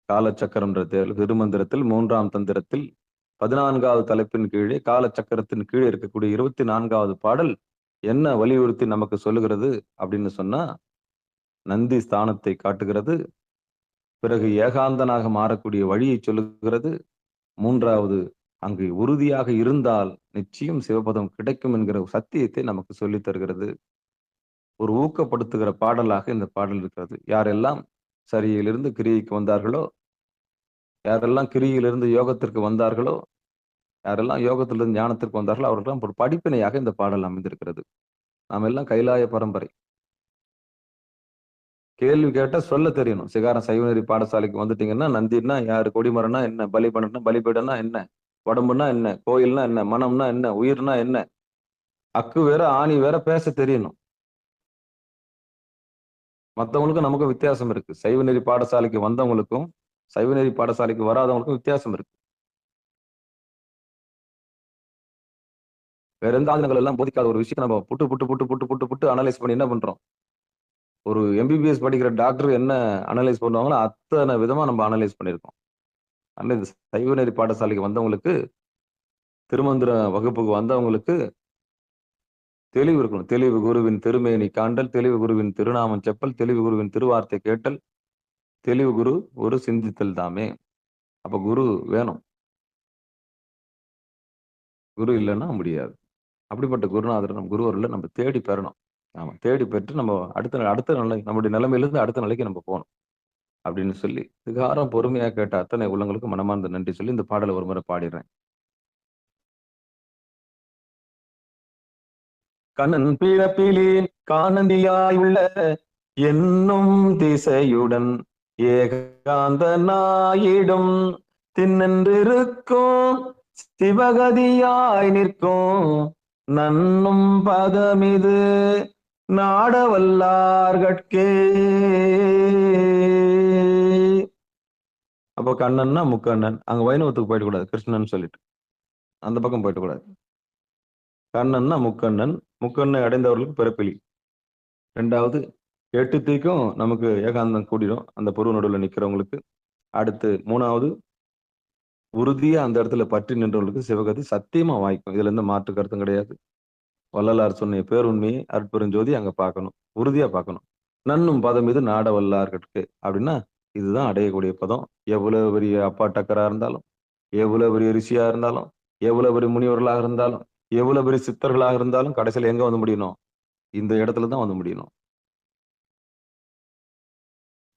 காலச்சக்கரம் திருமந்திரத்தில் 3ஆம் தந்திரத்தில் 14வது தலைப்பின் கீழே காலச்சக்கரத்தின் கீழே இருக்கக்கூடிய 24வது பாடல் என்ன வலியுறுத்தி நமக்கு சொல்லுகிறது அப்படின்னு சொன்னா, நந்தி ஸ்தானத்தை காட்டுகிறது. பிறகு ஏகாந்தனாக மாறக்கூடிய வழியை சொல்லுகிறது. மூன்றாவது, அங்கு உறுதியாக இருந்தால் நிச்சயம் சிவபதம் கிடைக்கும் என்கிற சத்தியத்தை நமக்கு சொல்லித் தருகிறது. ஒரு ஊக்கப்படுத்துகிற பாடலாக இந்த பாடல் இருக்கிறது. யாரெல்லாம் சரியிலிருந்து கிரியைக்கு வந்தார்களோ யாரெல்லாம் கிரியிலிருந்து யோகத்திற்கு வந்தார்களோ, யாரெல்லாம் யோகத்திலிருந்து ஞானத்திற்கு வந்தார்களோ, அவர்களுக்கெல்லாம் ஒரு படிப்பினையாக இந்த பாடல் அமைந்திருக்கிறது. நாம் எல்லாம் கைலாய பரம்பரை. கேள்வி கேட்டா சொல்ல தெரியணும். சிகாரம் சைவநெறி பாடசாலைக்கு வந்துட்டீங்கன்னா, நந்தின்னா யாரு? கொடிமரம்னா என்ன? பலிபீடம்னா என்ன? உடம்புன்னா என்ன? கோயில்னா என்ன? மனம்னா என்ன? உயிர்னா என்ன? அக்கு வேற, ஆணி வேற பேச தெரியணும். மத்தவங்களுக்கும் நமக்கும் வித்தியாசம் இருக்கு. சைவநெறி பாடசாலைக்கு வந்தவங்களுக்கும், சைவநெறி பாடசாலைக்கு வராதவங்களுக்கும் வித்தியாசம் இருக்கு. வேற எந்த ஆளுநர்கள் எல்லாம் போதிக்காத ஒரு விஷயத்தை நம்ம புட்டு புட்டு புட்டு புட்டு புட்டு புட்டு அனலைஸ் பண்ணி என்ன பண்றோம்? ஒரு எம்பிபிஎஸ் படிக்கிற டாக்டர் என்ன அனலைஸ் பண்ணுவாங்களோ அத்தனை விதமா நம்ம அனலைஸ் பண்ணியிருக்கோம். அதனால இந்த சைவநெறி பாடசாலைக்கு வந்தவங்களுக்கு, திருமந்திர வகுப்புக்கு வந்தவங்களுக்கு தெளிவு இருக்கணும். தெளிவு குருவின் திருமேனி காண்டல், தெளிவு குருவின் திருநாமம் செப்பல், தெளிவு குருவின் திருவார்த்தை கேட்டல், தெளிவு குரு ஒரு சிந்தித்தல் தாமே. அப்ப குரு வேணும். குரு இல்லைன்னா முடியாது. அப்படிப்பட்ட குருநாதர் நம்ம குருவர்களை நம்ம தேடி பெறணும். ஆமா, தேடி பெற்று நம்ம அடுத்த நிலை, நம்முடைய நிலைமையிலிருந்து அடுத்த நிலைக்கு நம்ம போகணும் அப்படின்னு சொல்லி இதுகாரம் பொறுமையா கேட்ட அத்தனை உள்ளங்களுக்கு மனமார்ந்த நன்றி சொல்லி இந்த பாடலை ஒரு முறை பாடிடுறேன். கண்ணன் பிறப்பிலே காணந்தியாய் உள்ள என்னும் திசையுடன் ஏகாந்த நாயிடும் தின்னென்றிருக்கும் சிவகதியாய் நிற்கும் நன்னும் பதமிது நாடவல்லார்கட்கே. அப்போ கண்ணன்னா முக்கண்ணன், அங்க வைணவத்துக்கு போயிட கூடாது, கிருஷ்ணன் சொல்லிட்டு அந்த பக்கம் போயிட கூடாது. கண்ணன்னா முக்கண்ணன், முக்கண்ணை அடைந்தவர்களுக்கு பிறப்பிலி. ரெண்டாவது, 8 தீக்கும் நமக்கு ஏகாந்தம் கூடிடும் அந்த பொருள் நடுவில் நிக்கிறவங்களுக்கு. அடுத்து 3வது, உறுதியா அந்த இடத்துல பற்றி நின்றவர்களுக்கு சிவகதி சத்தியமா வாய்க்கும். இதுல இருந்து மாற்று கருத்தும் கிடையாது. வள்ளலார் சொன்ன பேருண்மையை அருட்பெருஞ்சோதி அங்க பார்க்கணும், உறுதியா பார்க்கணும். நன்னும் பதம் இது நாட வல்லார்கட்கு அப்படின்னா இதுதான் அடையக்கூடிய பதம். எவ்வளவு பெரிய அப்பா டக்கரா இருந்தாலும், எவ்வளவு பெரிய ரிஷியா இருந்தாலும், எவ்வளவு பெரிய முனிவர்களாக இருந்தாலும், எவ்வளவு பெரிய சித்தர்களாக இருந்தாலும் கடைசியில் எங்க வந்து முடியணும்? இந்த இடத்துல தான் வந்து முடியணும்.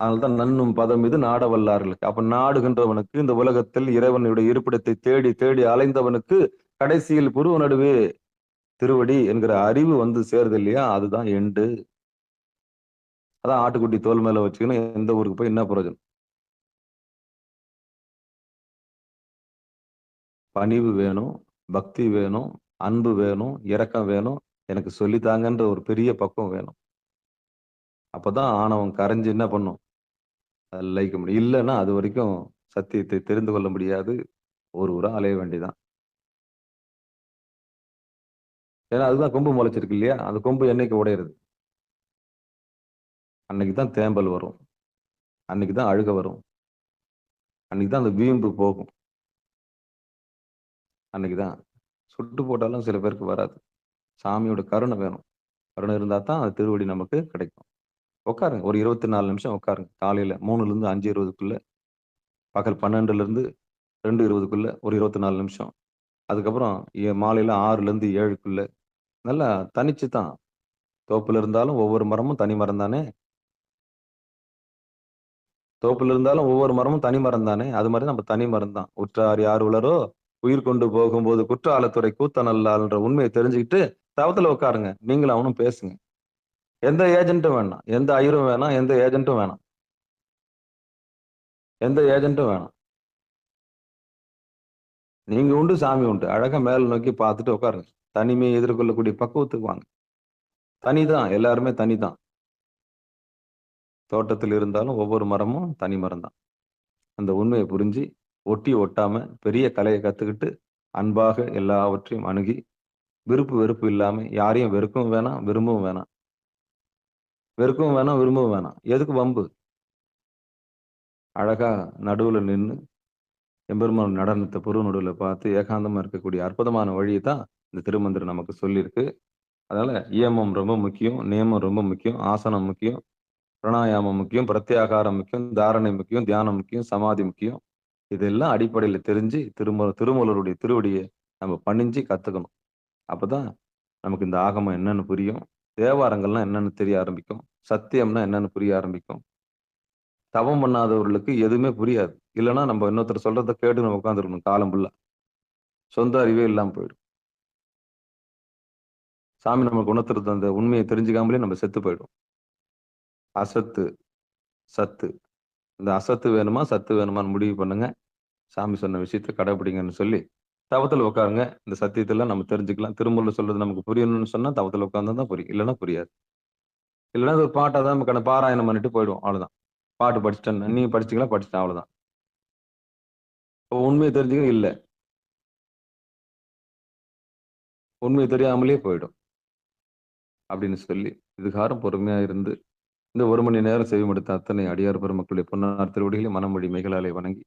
அதனால்தான் நன்னும் பதம் இது நாட வல்லார்களுக்கு. அப்ப நாடுகின்றவனுக்கு, இந்த உலகத்தில் இறைவனுடைய இருப்பிடத்தை தேடி தேடி அலைந்தவனுக்கு கடைசியில் புருவ நடுவே திருவடி என்கிற அறிவு வந்து சேருது இல்லையா? அதுதான் எண்டு. அதான் ஆட்டுக்குட்டி தோல் மேல வச்சுக்கணும் எந்த ஊருக்கு போய் என்ன பிரயோஜனம்? பணிவு வேணும், பக்தி வேணும், அன்பு வேணும், இரக்கம் வேணும், எனக்கு சொல்லித்தாங்கன்ற ஒரு பெரிய பக்குவம் வேணும். அப்பதான் ஆணவம் கரைஞ்சு என்ன பண்ணும்? அது லயிக்க முடியும். இல்லைன்னா அது வரைக்கும் சத்தியத்தை தெரிந்து கொள்ள முடியாது. ஒரு ஊரா அலைய வேண்டியதான். ஏன்னா அதுதான் கொம்பு முளைச்சிருக்கு இல்லையா? அந்த கொம்பு என்னைக்கு உடையிறது? அன்னைக்குதான் தேம்பல் வரும், அன்னைக்குதான் அழுக வரும், அன்னைக்குதான் அந்த வீம்பு போகும். அன்னைக்குதான் சுட்டு போட்டாலும் சில பேருக்கு வராது. சாமியோட கருணை வேணும். கருணை இருந்தா தான் அது திருவடி நமக்கு கிடைக்கும். உட்காருங்க, ஒரு 24 நிமிஷம் உட்காருங்க. காலையில 3ல இருந்து 5:20க்குள்ள, பகல் 12ல இருந்து 2:20க்குள்ள ஒரு 24 நிமிஷம். அதுக்கப்புறம் மாலையில 6ல இருந்து 7க்குள்ள நல்லா தனிச்சு தான். தோப்புல இருந்தாலும் ஒவ்வொரு மரமும் தனி மரம் தானே. தோப்புல இருந்தாலும் ஒவ்வொரு மரமும் தனி மரம் தானே. அது மாதிரி நம்ம தனி மரம் தான். உற்றார் யார் உளரோ உயிர் கொண்டு போகும்போது குற்றாலத்துறை கூத்தனல்லான்ற உண்மையை தெரிஞ்சுக்கிட்டு தவத்துல உட்காருங்க. நீங்களும் அவனும் பேசுங்க. எந்த ஏஜென்ட்டும் வேணாம், எந்த ஐயரும் வேணாம், எந்த ஏஜென்ட்டும் வேணாம், எந்த ஏஜென்ட்டும் வேணாம். நீங்க உண்டு, சாமி உண்டு. அழகா மேல நோக்கி பார்த்துட்டு உட்காருங்க. தனிமையை எதிர்கொள்ளக்கூடிய பக்குவத்துக்கு வாங்க. தனிதான், எல்லாருமே தனிதான். தோட்டத்தில் இருந்தாலும் ஒவ்வொரு மரமும் தனி மரம் தான். அந்த உண்மையை புரிஞ்சு ஒட்டி ஒட்டாம பெரிய கலையை கத்துக்கிட்டு அன்பாக எல்லாவற்றையும் அணுகி விருப்பு வெறுப்பு இல்லாம யாரையும் வெறுக்கவும் வேணாம், விரும்பவும் வேணாம். வெறுக்கவும் வேணாம், விரும்பவும் வேணாம். எதுக்கு வம்பு? அழகா நடுவுல நின்று எம்பெருமான் நடனத்தை புருவ நடுவுல பார்த்து ஏகாந்தமா இருக்கக்கூடிய அற்புதமான வழியை தான் இந்த திருமந்திரம் நமக்கு சொல்லியிருக்கு. அதனால இயமம் ரொம்ப முக்கியம், நியமம் ரொம்ப முக்கியம், ஆசனம் முக்கியம், பிராணாயாமம் முக்கியம், பிரத்யாகாரம் முக்கியம், தாரணை முக்கியம், தியானம் முக்கியம், சமாதி முக்கியம். இதெல்லாம் அடிப்படையில தெரிஞ்சு திருமூலருடைய திருவடியை நம்ம பணிஞ்சு கத்துக்கணும். அப்பதான் நமக்கு இந்த ஆகமம் என்னன்னு புரியும், தேவாரங்கள்லாம் என்னன்னு தெரிய ஆரம்பிக்கும், சத்தியம்னா என்னன்னு புரிய ஆரம்பிக்கும், தவம் பண்ணாதவர்களுக்கு எதுவுமே புரியாது. இல்லைன்னா நம்ம இன்னொருத்தர் சொல்றத கேட்டு நம்ம உட்காந்துருக்கணும் காலம் ஃபுல்லா. சொந்த அறிவே இல்லாம போயிடும். சாமி நமக்கு உணர்த்துறது அந்த உண்மையை தெரிஞ்சுக்காமலே நம்ம செத்து போயிடும். அசத்து, சத்து. இந்த அசத்து வேணுமா, சத்து வேணுமான்னு முடிவு பண்ணுங்க. சாமி சொன்ன விஷயத்த கடைபிடிங்கன்னு சொல்லி, தவத்துல உட்காருங்க. இந்த சத்தியத்தெல்லாம் நம்ம தெரிஞ்சுக்கலாம். திருமூலர் சொல்றது நமக்கு புரியணும்னு சொன்னா, தவத்துல உட்கார்ந்தா தான் புரியும். இல்லைன்னா புரியாது. இல்லைன்னா அது ஒரு பாட்டா தான் நமக்கான பாராயணம் பண்ணிட்டு போயிடுவோம். அவ்வளவுதான். பாட்டு படிச்சுட்டேன். நீங்க படிச்சீங்களா? படிச்சுட்டேன். அவ்வளவுதான். இப்போ உண்மையை தெரிஞ்சுக்க இல்ல. உண்மை தெரியாமலே போயிடும். அப்படின்னு சொல்லி, இதுகாரம் பொறுமையா இருந்து, இந்த 1 மணி நேரம் செவிமடுத்த அத்தனை அடியார் பெருமக்களுடைய பொன்னார் திருவடிகளை மனமொழி மெய்களாலே வணங்கி,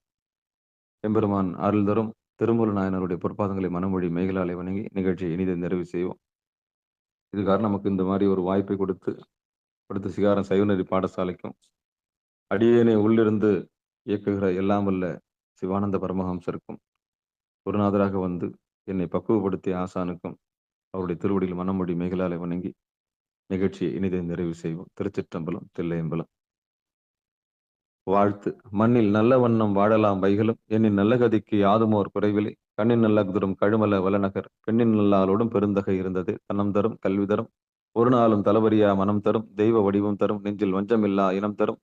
எம்பெருமான் அருள் தரும் திருமூல நாயனருடைய பொற்பாதங்களை மனமொழி மெய்களாலே வணங்கி, நிகழ்ச்சியை இனிதை நிறைவு செய்வோம். இதுகாரம் நமக்கு இந்த மாதிரி ஒரு வாய்ப்பை கொடுத்த சிகாரம் சைவநெறி பாடசாலைக்கும், அடியேனை உள்ளிருந்து இயக்குகிற எல்லாம் வல்ல சிவானந்த பரமஹம்சருக்கும், குருநாதராக வந்து என்னை பக்குவப்படுத்திய ஆசானுக்கும், அவருடைய திருவடியில் மனமொழி மெய்களாலே வணங்கி, நிகழ்ச்சியை இனிதை நிறைவு செய்வோம். திருச்சிற்றம்பலம், தில்லையம்பலம். வாழ்த்து. மண்ணில் நல்ல வண்ணம் வாழலாம் வைகளும், எண்ணின் நல்ல கதிக்கு யாதுமோர் குறைவில்லை. கண்ணின் நல்ல குதிரும் கழுமல வலநகர், பெண்ணின் நல்லாளோடும் பெருந்தகை இருந்தது. தனம் தரும் கல்வி தரும் ஒரு நாளும் தளவரியா மனம் தரும், தெய்வ வடிவம் தரும் நெஞ்சில் வஞ்சமில்லா இனம் தரும்,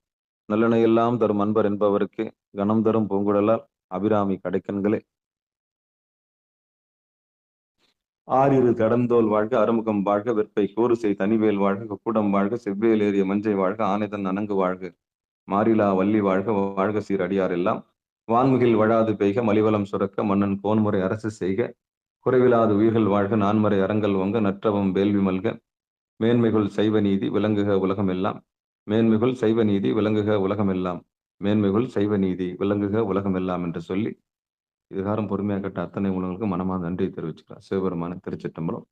நல்லெண்ண எல்லாம் தரும் அன்பர் என்பவருக்கு கணம் தரும் பூங்குழலால் அபிராமி கடைக்கண்களே. ஆறிரு கடந்தோல் வாழ்க, அறுமுகம் வாழ்க, வெற்பை கூறுசை தனிவேல் வாழ்க, கூடம் வாழ்க, செவ்வேல் ஏறிய மஞ்சை வாழ்க, ஆனைதன் அணங்கு வாழ்க, மாரிலா வள்ளி வாழ்க, வாழ்க சீர் அடியார் எல்லாம், வான்முகில் வழாது பெய்க, மலிவலம் சுரக்க, மன்னன் கோன்முறை அரசு செய்க, குறைவிலாது உயிர்கள் வாழ்க, நான்மறை அறங்கள் ஓங்க, நற்றவம் வேள்வி மல்க, மேன்மைகுள் சைவ நீதி விளங்குக உலகம் எல்லாம், மேன்மைகுள் சைவ நீதி விளங்குக உலகம் எல்லாம், மேன்மைகுள் சைவ நீதி விளங்குக உலகம் எல்லாம் என்று சொல்லி, இதுகாரம் பொறுமையாக கேட்ட அத்தனை உணவுகளுக்கு மனமார்ந்த நன்றியை தெரிவிச்சுக்கிறேன். சிவபெருமான திருச்சிற்றம்பலம்.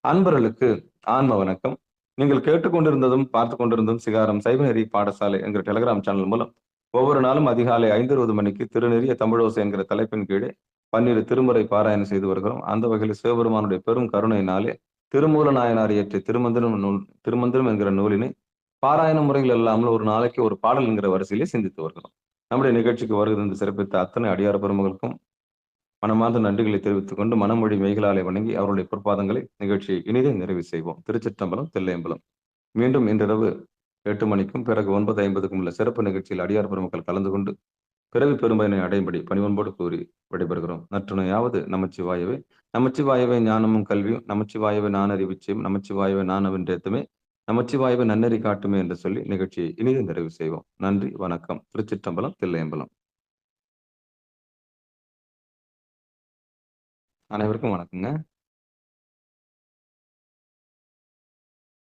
அன்பர்களுக்கு ஆன்ம வணக்கம். நீங்கள் கேட்டுக்கொண்டிருந்ததும் பார்த்து கொண்டிருந்ததும் சிகாரம் சைவநெறி பாடசாலை என்கிற டெலிகிராம் சேனல் மூலம் ஒவ்வொரு நாளும் அதிகாலை 5:20 மணிக்கு திருநெறிய தமிழோசை என்கிற தலைப்பின் கீழே 12 திருமுறை பாராயணம் செய்து வருகிறோம். அந்த வகையில் சிவபெருமானுடைய பெரும் கருணையினாலே திருமூல நாயனார் இயற்றிய திருமந்திரம் என்கிற நூலினை பாராயண முறைகள் இல்லாமல் ஒரு நாளைக்கு ஒரு பாடல் என்கிற வரிசையிலே சிந்தித்து வருகிறோம். நம்முடைய நிகழ்ச்சிக்கு வருகிறது சிறப்பித்த அத்தனை அடியார் பெருமகளுக்கும் மனமார்ந்த நன்றிகளை தெரிவித்துக் கொண்டு மனமொழி மெய்களாலே வணங்கி அவருடைய பொற்பாதங்களை நிகழ்ச்சியை இனிதே நிறைவு செய்வோம். திருச்சிற்றம்பலம், தில்லையம்பலம். மீண்டும் இன்றிரவு 8 மணிக்கும் பிறகு 9:50க்கும் உள்ள சிறப்பு நிகழ்ச்சியில் அடியார் பெருமக்கள் கலந்து கொண்டு பிறவி பெரும்பயனை அடையும்படி பணிவன்போடு கூறி விடைபெறுகிறோம். நற்றுணையாவது நமச்சிவாயவே. நமச்சிவாயவே ஞானமும் கல்வியும், நமச்சிவாயவே நானறிவிச்சையும், நமச்சிவாயவே நானவென்றேத்துமே, நமச்சிவாயவே நன்னெறி காட்டுமே என்று சொல்லி நிகழ்ச்சியை இனிதே நிறைவு செய்வோம். நன்றி, வணக்கம். திருச்சிற்றம்பலம், தில்லையம்பலம். அனைவருக்கும் வணக்கங்க.